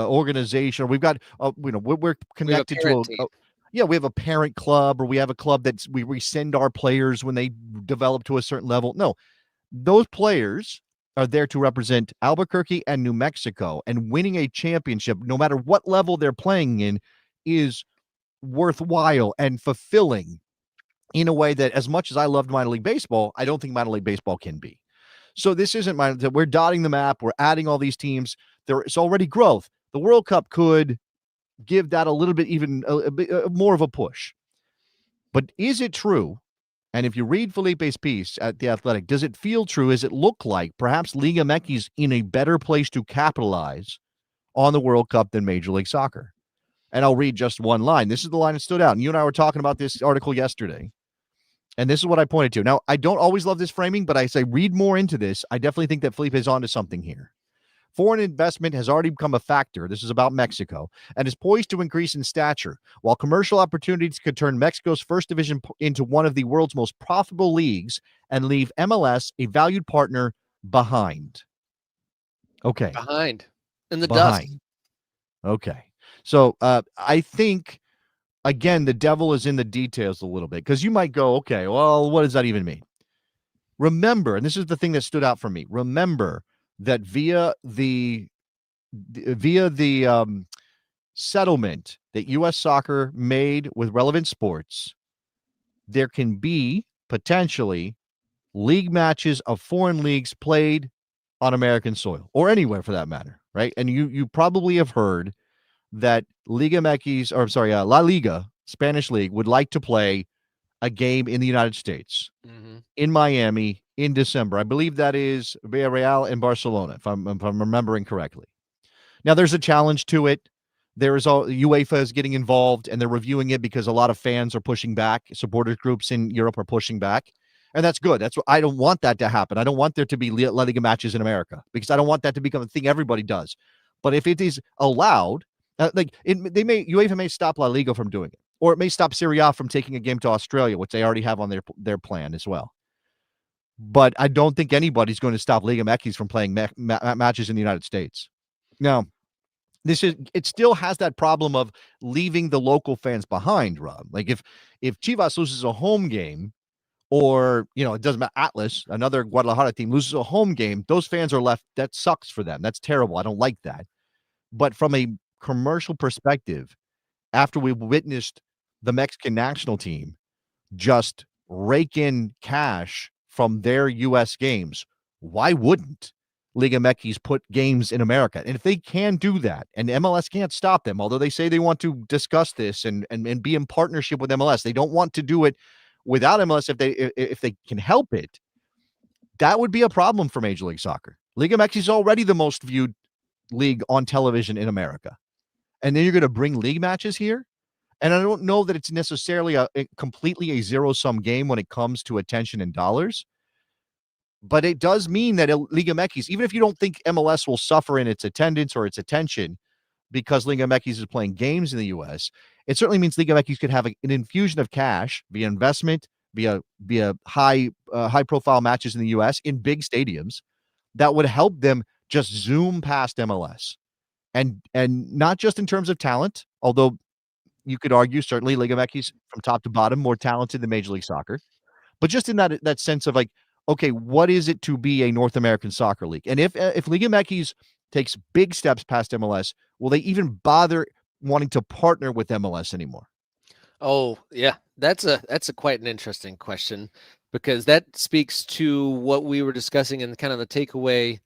organization, or we've got we're connected to we have a parent club, or we have a club that we send our players when they develop to a certain level. No, those players are there to represent Albuquerque and New Mexico, and winning a championship, no matter what level they're playing in, is worthwhile and fulfilling in a way that, as much as I loved minor league baseball, I don't think minor league baseball can be. So this isn't we're dotting the map. We're adding all these teams. There is already growth. The World Cup could give that a little bit, even a bit more of a push. But is it true? And if you read Felipe's piece at The Athletic, does it feel true? Does it look like perhaps Liga MX is in a better place to capitalize on the World Cup than Major League Soccer? And I'll read just one line. This is the line that stood out. And you and I were talking about this article yesterday. And this is what I pointed to. Now, I don't always love this framing, but I say read more into this. I definitely think that Felipe is onto something here. Foreign investment has already become a factor. This is about Mexico, and is poised to increase in stature, while commercial opportunities could turn Mexico's first division into one of the world's most profitable leagues and leave MLS, a valued partner, behind. Okay. Behind. In the behind. dust. Okay. So I think, again, the devil is in the details a little bit, because you might go, okay, well, what does that even mean? Remember, and this is the thing that stood out for me, remember that via the settlement that U.S. Soccer made with Relevant Sports, there can be potentially league matches of foreign leagues played on American soil, or anywhere for that matter, right? And you probably have heard that Liga MX, or I'm sorry, La Liga, Spanish League, would like to play a game in the United States, in Miami, in December. I believe that is Villarreal and Barcelona, if I'm remembering correctly. Now, there's a challenge to it. There is UEFA is getting involved, and they're reviewing it because a lot of fans are pushing back. Supporters groups in Europe are pushing back, and that's good. That's what I don't want that to happen. I don't want there to be La Liga matches in America, because I don't want that to become a thing everybody does. But if it is allowed, UEFA may stop La Liga from doing it, or it may stop Serie A from taking a game to Australia, which they already have on their plan as well. But I don't think anybody's going to stop Liga MX from playing matches in the United States. Now, it still has that problem of leaving the local fans behind, Rob. Like, if Chivas loses a home game, or, it doesn't matter, Atlas, another Guadalajara team, loses a home game, those fans are left. That sucks for them. That's terrible. I don't like that. But from a commercial perspective, after we witnessed the Mexican national team just rake in cash from their U.S. games, why wouldn't Liga MX put games in America? And if they can do that, and MLS can't stop them, although they say they want to discuss this and be in partnership with MLS, they don't want to do it without MLS if they can help it. That would be a problem for Major League Soccer. Liga MX is already the most viewed league on television in America. And then you're going to bring league matches here? And I don't know that it's necessarily completely a zero-sum game when it comes to attention and dollars. But it does mean that Liga MX, even if you don't think MLS will suffer in its attendance or its attention because Liga MX is playing games in the U.S., it certainly means Liga MX could have an infusion of cash via investment, via high-profile matches in the U.S. in big stadiums that would help them just zoom past MLS. And not just in terms of talent, although you could argue certainly Liga MX from top to bottom more talented than Major League Soccer, but just in that sense of like, okay, what is it to be a North American soccer league? And if Liga MX takes big steps past MLS, will they even bother wanting to partner with MLS anymore? Oh, yeah. That's a quite an interesting question, because that speaks to what we were discussing in kind of the takeaway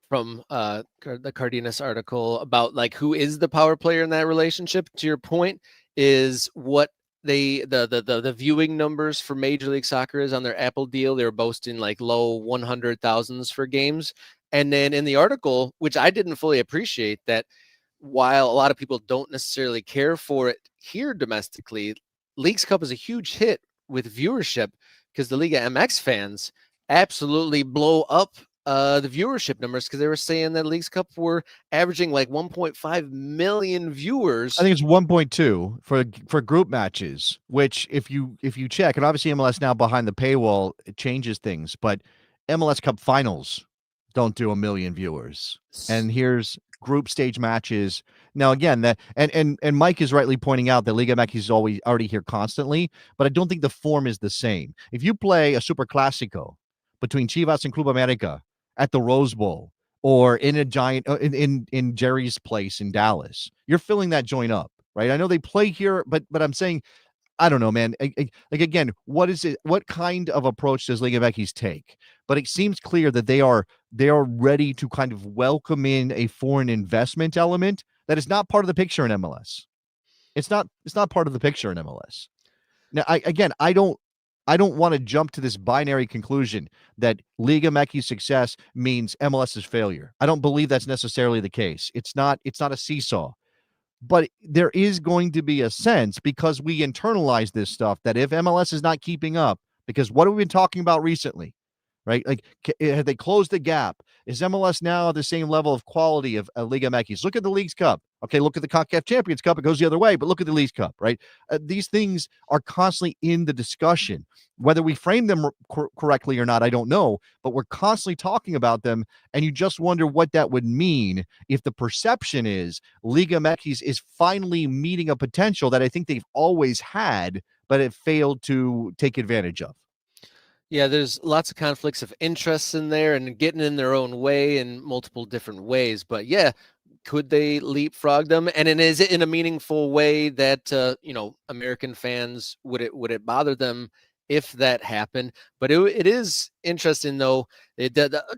from the Cardenas article about like who is the power player in that relationship. To your point, is what the viewing numbers for Major League Soccer is on their Apple deal. They were boasting like low 100,000s for games. And then in the article, which I didn't fully appreciate, that while a lot of people don't necessarily care for it here domestically, Leagues Cup is a huge hit with viewership because the Liga MX fans absolutely blow up the viewership numbers, because they were saying that Leagues Cup were averaging like 1.5 million viewers. I think it's 1.2 for group matches, which if you check, and obviously MLS now behind the paywall, it changes things, but MLS Cup finals don't do 1 million viewers. And here's group stage matches. Now again, that and Mike is rightly pointing out that Liga MX is already here constantly, but I don't think the form is the same. If you play a Super Clásico between Chivas and Club America at the Rose Bowl, or in a giant in Jerry's place in Dallas, you're filling that joint up, right? I know they play here, but I'm saying, I don't know, man. Like again, what is it? What kind of approach does Liga MX take? But it seems clear that they are ready to kind of welcome in a foreign investment element that is not part of the picture in MLS. It's not part of the picture in MLS. Now, I don't want to jump to this binary conclusion that Liga MX's success means MLS's failure. I don't believe that's necessarily the case. It's not a seesaw. But there is going to be a sense, because we internalize this stuff, that if MLS is not keeping up, because what have we been talking about recently? Right? Like, have they closed the gap? Is MLS now at the same level of quality of Liga MX? Look at the Leagues Cup. Okay, look at the CONCACAF Champions Cup. It goes the other way, but look at the Leagues Cup, right? These things are constantly in the discussion. Whether we frame them correctly or not, I don't know, but we're constantly talking about them, and you just wonder what that would mean if the perception is Liga MX is finally meeting a potential that I think they've always had, but it failed to take advantage of. Yeah, there's lots of conflicts of interests in there and getting in their own way in multiple different ways. But yeah, could they leapfrog them? And is it in a meaningful way that American fans, would it bother them if that happened? But it is interesting though,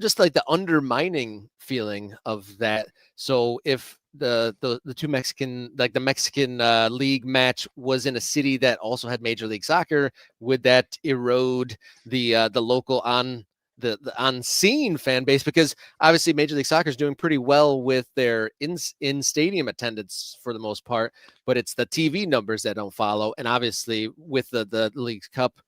just like the undermining feeling of that. So if the two Mexican, like the Mexican league match was in a city that also had Major League Soccer, would that erode the local the on-scene fan base? Because obviously Major League Soccer is doing pretty well with their in stadium attendance for the most part, but it's the TV numbers that don't follow. And obviously with the League Cup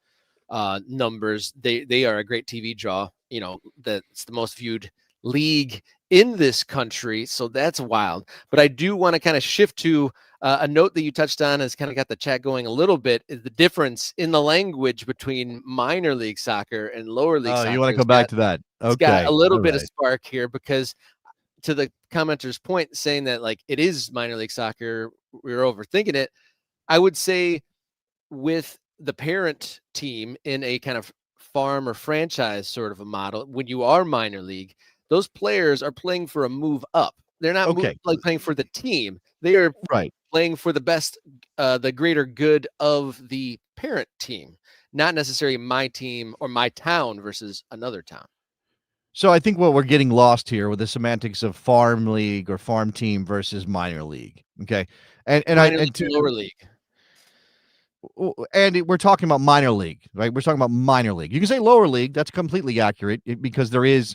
numbers, they are a great TV draw. That's the most viewed league in this country, so that's wild. But I do want to kind of shift to a note that you touched on, has kind of got the chat going a little bit, is the difference in the language between minor league soccer and lower league soccer. You want to come back to that? Okay, it's got a little bit of spark here, because to the commenter's point, saying that like it is minor league soccer, we were overthinking it. I would say with the parent team in a kind of farm or franchise sort of a model, when you are minor league, those players are playing for a move up. They're not like playing for the team. They are playing for the best, the greater good of the parent team, not necessarily my team or my town versus another town. So I think what we're getting lost here with the semantics of farm league or farm team versus minor league. Okay. And lower league. And we're talking about minor league, right? We're talking about minor league. You can say lower league. That's completely accurate because there is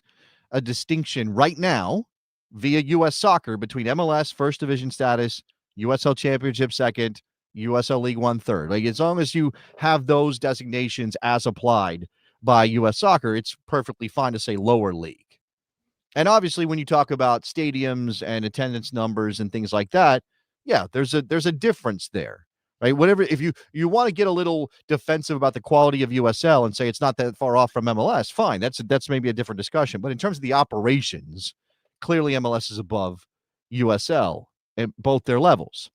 a distinction right now via U.S. soccer between MLS first division status, USL Championship second, USL League One third. Like, as long as you have those designations as applied by U.S. soccer, it's perfectly fine to say lower league. And obviously, when you talk about stadiums and attendance numbers and things like that, yeah, there's a difference there, right? Whatever, if you want to get a little defensive about the quality of USL and say it's not that far off from MLS, fine. That's maybe a different discussion. But in terms of the operations, clearly MLS is above USL at both their levels.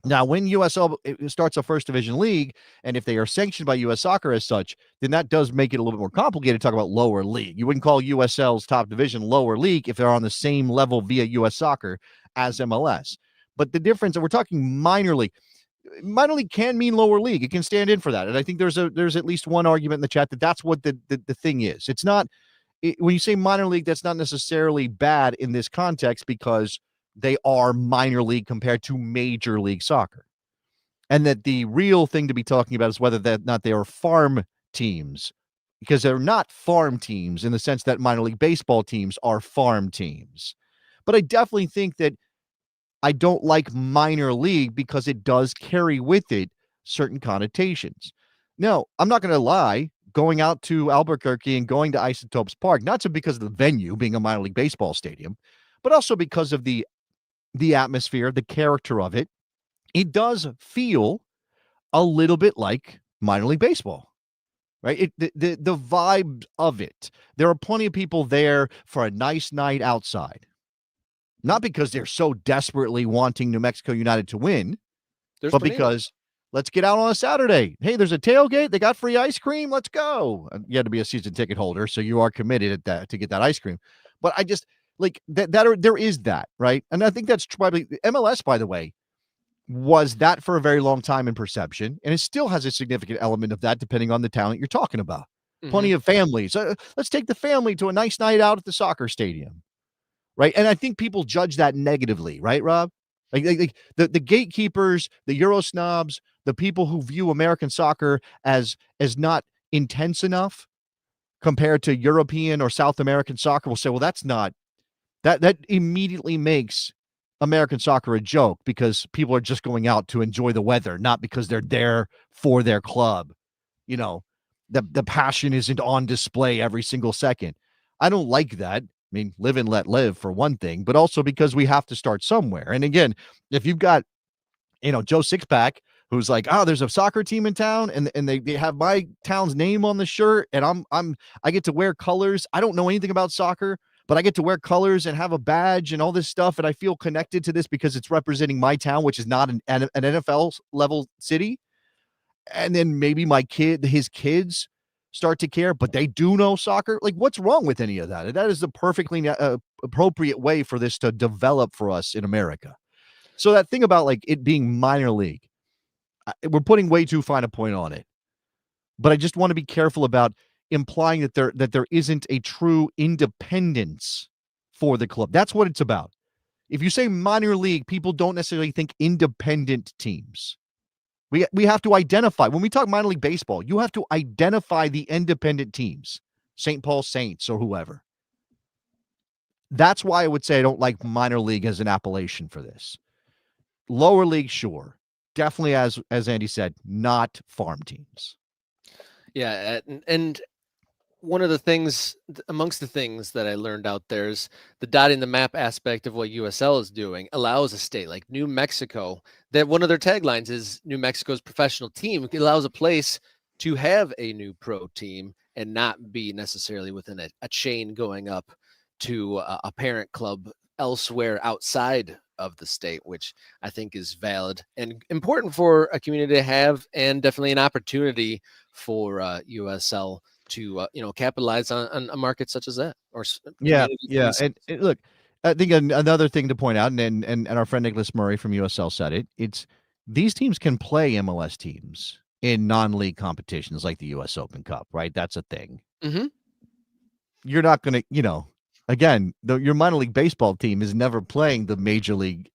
Now, when USL starts a first division league, and if they are sanctioned by U.S. Soccer as such, then that does make it a little bit more complicated to talk about lower league. You wouldn't call USL's top division lower league if they're on the same level via U.S. Soccer as MLS. But the difference, and we're talking minor league. Minor league can mean lower league. It can stand in for that. And I think there's at least one argument in the chat that that's what the thing is. It's not, when you say minor league, that's not necessarily bad in this context because they are minor league compared to major league soccer. And that the real thing to be talking about is whether that not they are farm teams, because they're not farm teams in the sense that minor league baseball teams are farm teams. But I definitely think that I don't like minor league because it does carry with it certain connotations. Now, I'm not going to lie, going out to Albuquerque and going to Isotopes Park, not just because of the venue being a minor league baseball stadium, but also because of the atmosphere, the character of it, it does feel a little bit like minor league baseball, right? The vibe of it. There are plenty of people there for a nice night outside, not because they're so desperately wanting New Mexico United to win, but because let's get out on a Saturday. Hey, there's a tailgate. They got free ice cream. Let's go. You had to be a season ticket holder, so you are committed at that to get that ice cream. But I just like that there is that, right? And I think that's probably MLS, by the way, was that for a very long time in perception, and it still has a significant element of that depending on the talent you're talking about. Plenty of families. Let's take the family to a nice night out at the soccer stadium, right? And I think people judge that negatively, right, Rob? Like the gatekeepers, the Euro snobs, the people who view American soccer as not intense enough compared to European or South American soccer will say, well, that's not. That immediately makes American soccer a joke because people are just going out to enjoy the weather, not because they're there for their club. You know, the passion isn't on display every single second. I don't like that. I mean, live and let live for one thing, but also because we have to start somewhere. And again, if you've got, Joe Sixpack, who's like, oh, there's a soccer team in town and they have my town's name on the shirt and I get to wear colors. I don't know anything about soccer, but I get to wear colors and have a badge and all this stuff. And I feel connected to this because it's representing my town, which is not an NFL level city. And then maybe his kids start to care, but they do know soccer. Like, what's wrong with any of that? That is the perfectly appropriate way for this to develop for us in America. So that thing about like it being minor league, we're putting way too fine a point on it. But I just want to be careful about implying that there isn't a true independence for the club. That's what it's about. If you say minor league, people don't necessarily think independent teams. We have to identify. When we talk minor league baseball, you have to identify the independent teams, St. Paul Saints or whoever. That's why I would say I don't like minor league as an appellation for this. Lower league, sure. Definitely, as Andy said, not farm teams. Yeah, and one of the things, amongst the things that I learned out there is the dotting the map aspect of what USL is doing allows a state like New Mexico, that one of their taglines is New Mexico's professional team. It allows a place to have a new pro team and not be necessarily within a chain going up to a parent club elsewhere outside of the state, which I think is valid and important for a community to have, and definitely an opportunity for USL to capitalize on a market such as that, or Yeah. community. And look, I think another thing to point out, and our friend Nicholas Murray from USL said it. It's these teams can play MLS teams in non-league competitions like the U.S. Open Cup, right? That's a thing. Mm-hmm. You're not going to, again, your minor league baseball team is never playing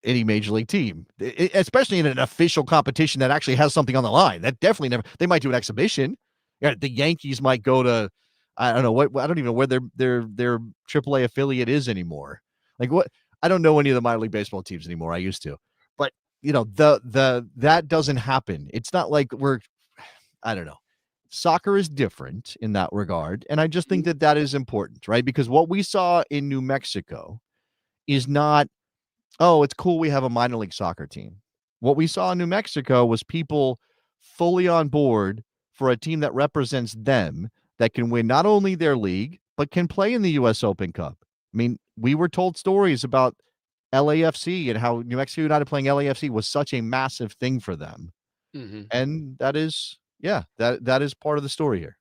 any major league team, especially in an official competition that actually has something on the line. That definitely never. They might do an exhibition. Yeah, the Yankees might go to, I don't know I don't even know where their AAA affiliate is anymore. Like what? I don't know any of the minor league baseball teams anymore. I used to, but that doesn't happen. It's not like I don't know. Soccer is different in that regard. And I just think that is important, right? Because what we saw in New Mexico is not, oh, it's cool we have a minor league soccer team. What we saw in New Mexico was people fully on board for a team that represents them, that can win not only their league, but can play in the U.S. Open Cup. I mean, we were told stories about LAFC and how New Mexico United playing LAFC was such a massive thing for them. Mm-hmm. And that is, that is part of the story here.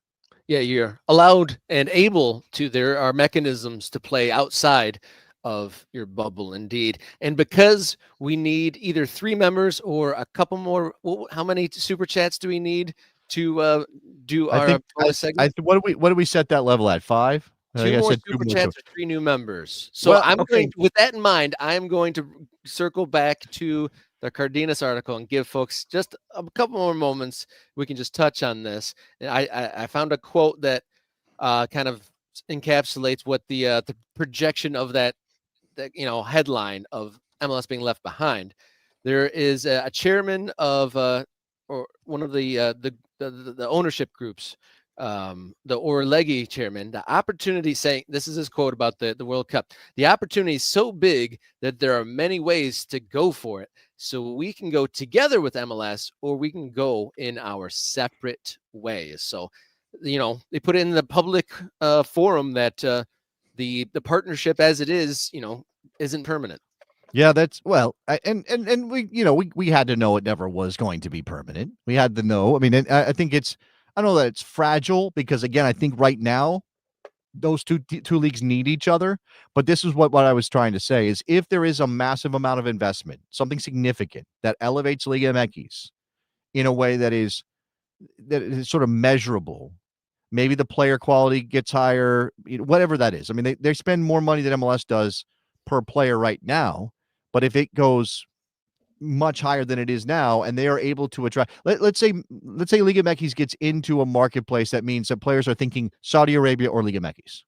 Yeah, you're allowed and able to. There are mechanisms to play outside of your bubble, indeed. And because we need either 3 members or a couple more, how many super chats do we need to do our bonus segment? What do we set that level at? 5? 2 more super chats or 3 new members. So with that in mind, I'm going to circle back to the Cardenas article and give folks just a couple more moments. We can just touch on this. And I found a quote that kind of encapsulates what the projection of that headline of MLS being left behind. There is a chairman of or one of the ownership groups, the Orlegi chairman, the opportunity, saying, this is his quote about the World Cup: "The opportunity is so big that there are many ways to go for it. So we can go together with MLS, or we can go in our separate ways." So, they put it in the public forum that the partnership as it is, isn't permanent. Yeah, that's and we had to know it never was going to be permanent. We had to know. I mean, I think I don't know that it's fragile, because again, I think right now those two leagues need each other. But this is what I was trying to say is, if there is a massive amount of investment, something significant that elevates Liga MX in a way that is sort of measurable, maybe the player quality gets higher, whatever that is. I mean, they spend more money than MLS does per player right now, but if it goes much higher than it is now, and they are able to attract, let's say Liga MX gets into a marketplace that means that players are thinking Saudi Arabia or Liga MX.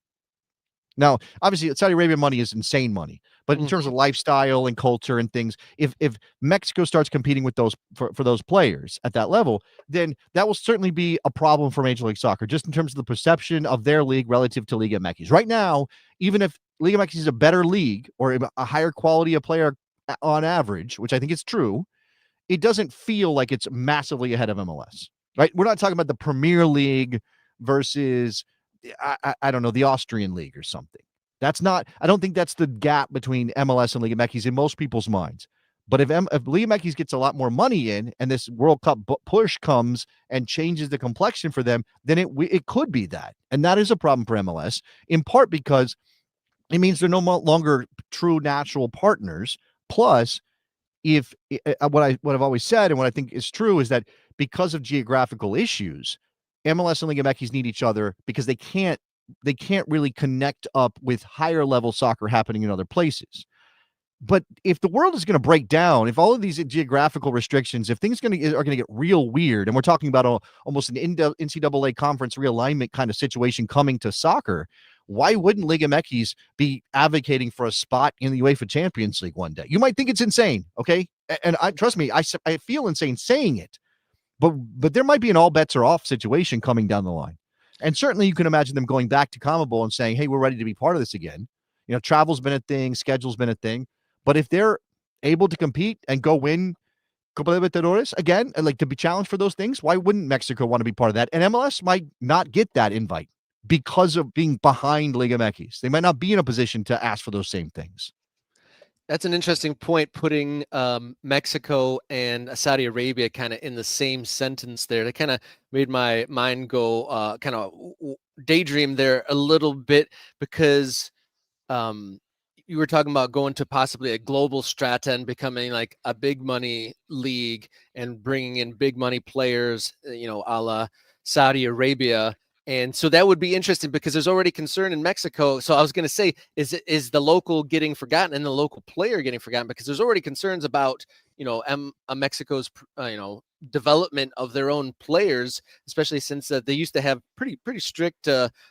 Now, obviously, Saudi Arabia money is insane money, but in terms of lifestyle and culture and things, if Mexico starts competing with those for those players at that level, then that will certainly be a problem for Major League Soccer, just in terms of the perception of their league relative to Liga MX. Right now, even if Liga MX is a better league or a higher quality of player on average, which I think is true, it doesn't feel like it's massively ahead of MLS, right? We're not talking about the Premier League versus, I don't know, the Austrian league or something. That's not, I don't think that's the gap between MLS and Liga MX in most people's minds. But if Liga MX gets a lot more money in, and this World Cup push comes and changes the complexion for them, then it could be that. And that is a problem for MLS, in part because it means they're no longer true natural partners. Plus, if what I've always said, and what I think is true, is that because of geographical issues, MLS and Liga MX need each other, because they can't really connect up with higher level soccer happening in other places. But if the world is going to break down, if all of these geographical restrictions, if things are going to get real weird, and we're talking about almost an NCAA conference realignment kind of situation coming to soccer, why wouldn't Liga MX be advocating for a spot in the UEFA Champions League one day? You might think it's insane, okay? And trust me, I feel insane saying it, but there might be an all bets are off situation coming down the line. And certainly you can imagine them going back to CONMEBOL and saying, hey, we're ready to be part of this again. Travel's been a thing, schedule's been a thing. But if they're able to compete and go win Copa Libertadores again, and like to be challenged for those things, why wouldn't Mexico want to be part of that? And MLS might not get that invite because of being behind Liga MX. They might not be in a position to ask for those same things. That's an interesting point, putting Mexico and Saudi Arabia kind of in the same sentence there. That kind of made my mind go kind of daydream there a little bit, because you were talking about going to possibly a global strata and becoming like a big money league and bringing in big money players, a la Saudi Arabia. And so that would be interesting, because there's already concern in Mexico. So I was going to say, is the local getting forgotten and the local player getting forgotten? Because there's already concerns about, Mexico's, development of their own players, especially since they used to have pretty strict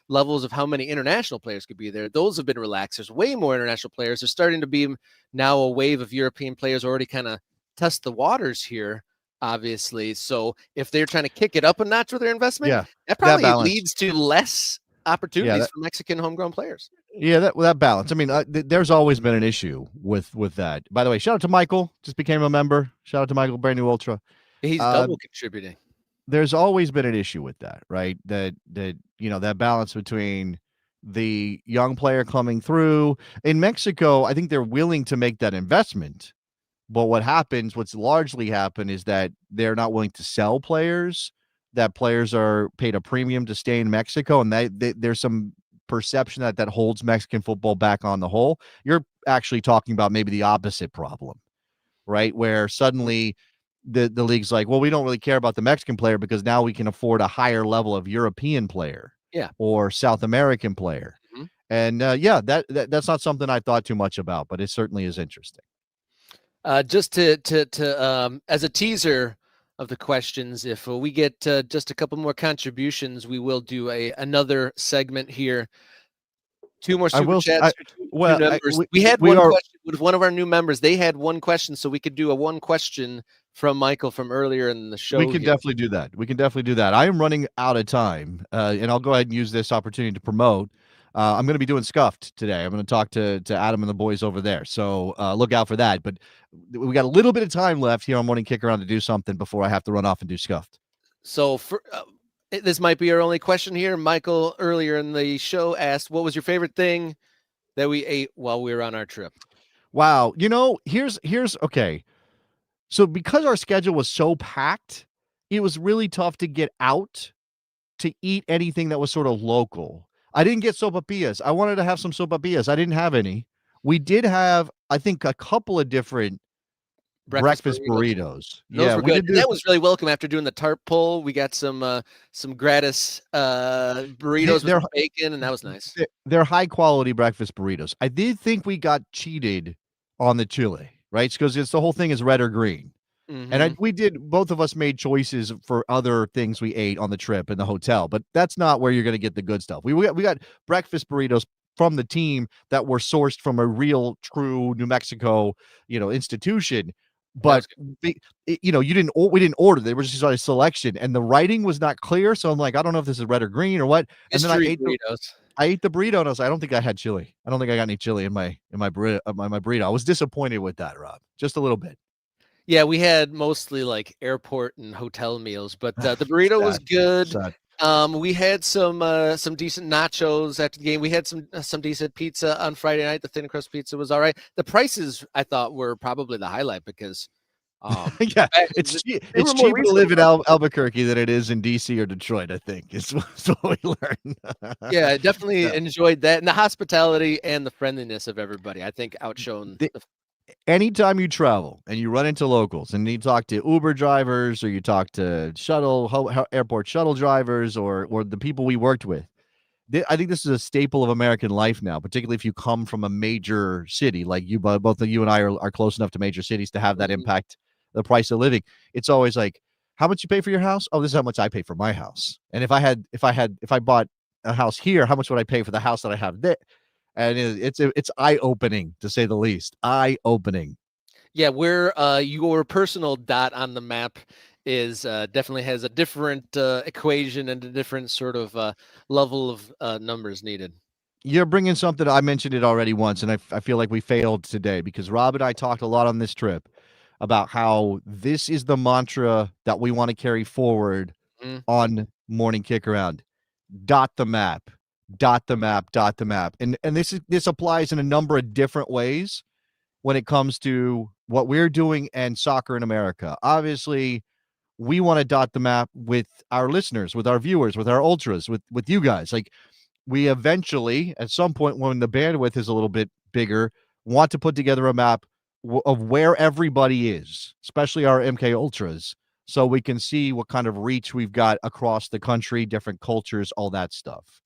levels of how many international players could be there. Those have been relaxed. There's way more international players. There's starting to be now a wave of European players already kind of test the waters here, obviously. So if they're trying to kick it up a notch with their investment, that probably leads to less opportunities for Mexican homegrown players. Yeah, that balance. I mean, there's always been an issue with that. By the way, shout out to Michael, just became a member. Shout out to Michael, brand new Ultra. He's double contributing. There's always been an issue with that, right? That that balance between the young player coming through. In Mexico, I think they're willing to make that investment. But what's largely happened is that they're not willing to sell players, that players are paid a premium to stay in Mexico. And there's some perception that holds Mexican football back on the whole. You're actually talking about maybe the opposite problem, right? Where suddenly the league's like, well, we don't really care about the Mexican player because now we can afford a higher level of European player or South American player. Mm-hmm. And that's not something I thought too much about, but it certainly is interesting. Just to as a teaser of the questions, if we get just a couple more contributions, we will do another segment here. Two more super chats. We had one question with one of our new members. They had one question, so we could do a one question from Michael from earlier in the show. We can definitely do that. I am running out of time, and I'll go ahead and use this opportunity to promote. I'm going to be doing Scuffed today. I'm going to talk to Adam and the boys over there. So look out for that. But we got a little bit of time left here on Morning Kick Around to do something before I have to run off and do Scuffed. So this might be our only question here. Michael, earlier in the show, asked, what was your favorite thing that we ate while we were on our trip? Wow. Here's okay. So because our schedule was so packed, it was really tough to get out to eat anything that was sort of local. I didn't get sopapillas. I wanted to have some sopapillas. I didn't have any. We did have, I think, a couple of different breakfast burritos. Those were good. That was really welcome. After doing the tarp pull, we got some gratis burritos with bacon, and that was nice. They're high quality breakfast burritos. I did think we got cheated on the chili, right? Because it's the whole thing is red or green. Mm-hmm. And both of us made choices for other things we ate on the trip in the hotel, but that's not where you're going to get the good stuff. We got breakfast burritos from the team that were sourced from a real, true New Mexico, institution. But we didn't order. They were just a selection, and the writing was not clear. So I'm like, I don't know if this is red or green or what. And then I ate the burrito, and I was like, I don't think I had chili. I don't think I got any chili in my burrito. My burrito. I was disappointed with that, Rob, just a little bit. Yeah, we had mostly like airport and hotel meals, but the burrito was good. We had some decent nachos after the game. We had some decent pizza on Friday night. The thin crust pizza was all right. The prices, I thought, were probably the highlight because it's cheaper to live in Albuquerque than it is in DC or Detroit, I think. Is what we learned. Yeah, I definitely enjoyed that. And the hospitality and the friendliness of everybody, I think, outshone anytime you travel and you run into locals and you talk to Uber drivers or you talk to airport shuttle drivers or the people we worked with, I think this is a staple of American life now, particularly if you come from a major city like you. Both of you and I are close enough to major cities to have that impact the price of living. It's always like, how much you pay for your house? Oh, this is how much I pay for my house. And if I bought a house here, how much would I pay for the house that I have there? And it's eye-opening, to say the least. Eye-opening. Yeah, where your personal dot on the map is definitely has a different equation and a different sort of level of numbers needed. You're bringing something. I mentioned it already once, and I feel like we failed today because Rob and I talked a lot on this trip about how this is the mantra that we want to carry forward on Morning Kick Around. Dot the map. Dot the map, dot the map. And this applies in a number of different ways. when it comes to what we're doing and soccer in America. Obviously, we want to dot the map with our listeners, with our viewers, with our ultras, with you guys. Like, we eventually, at some point when the bandwidth is a little bit bigger, want to put together a map of where everybody is, especially our MK Ultras, so we can see what kind of reach we've got across the country, different cultures, all that stuff.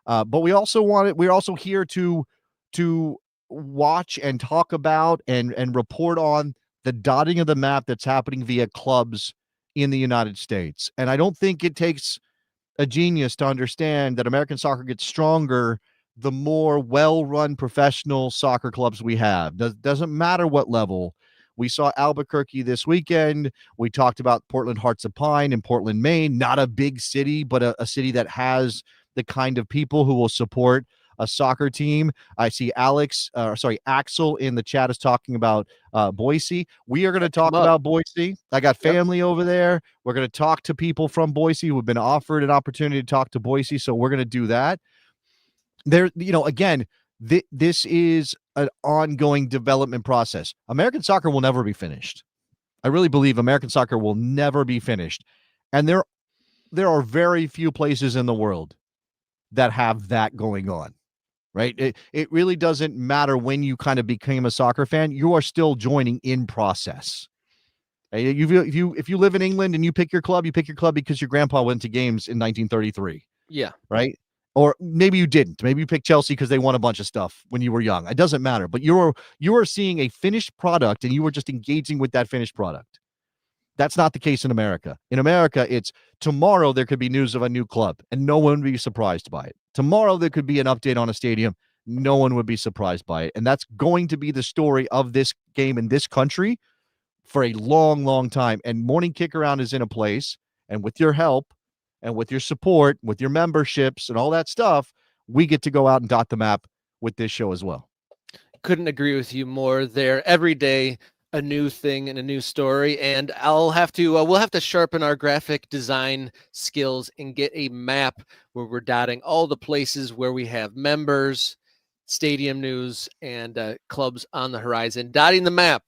But we also want it. We're also here to watch and talk about and report on the dotting of the map that's happening via clubs in the United States. And I don't think it takes a genius to understand that American soccer gets stronger the more well-run professional soccer clubs we have. Doesn't matter what level. We saw Albuquerque this weekend. We talked about Portland Hearts of Pine in Portland, Maine. Not a big city, but a city that has the kind of people who will support a soccer team. I see Axel in the chat is talking about Boise. We are going to talk about Boise. I got family over there. We're going to talk to people from Boise who have been offered an opportunity to talk to Boise, so we're going to do that. There, again, this is an ongoing development process. American soccer will never be finished. I really believe American soccer will never be finished. And there are very few places in the world that have that going on. Right? It really doesn't matter when you kind of became a soccer fan. You are still joining in process. If you live in England and you pick your club because your grandpa went to games in 1933. Yeah. Right? Or maybe you didn't. Maybe you picked Chelsea because they won a bunch of stuff when you were young. It doesn't matter. But you are seeing a finished product and you were just engaging with that finished product. That's not the case in America. In America, it's tomorrow there could be news of a new club and no one would be surprised by it. Tomorrow there could be an update on a stadium. No one would be surprised by it. And that's going to be the story of this game in this country for a long, long time. And Morning Kick Around is in a place, and with your help and with your support, with your memberships and all that stuff, we get to go out and dot the map with this show as well. Couldn't agree with you more there. Every day, a new thing and a new story. And we'll have to sharpen our graphic design skills and get a map where we're dotting all the places where we have members, stadium news, and clubs on the horizon. Dotting the map,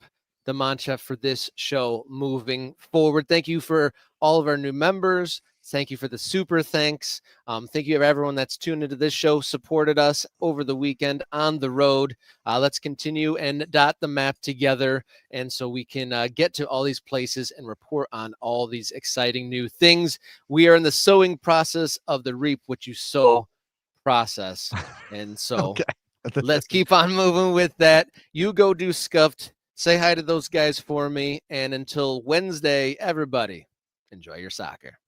the mantra for this show moving forward. Thank you for all of our new members. Thank you for the super thanks. Thank you to everyone that's tuned into this show, supported us over the weekend on the road. Let's continue and dot the map together, and so we can get to all these places and report on all these exciting new things. We are in the sowing process of the reap what you sow process, and so let's keep on moving with that. You go do scuffed. Say hi to those guys for me, and until Wednesday, everybody, enjoy your soccer.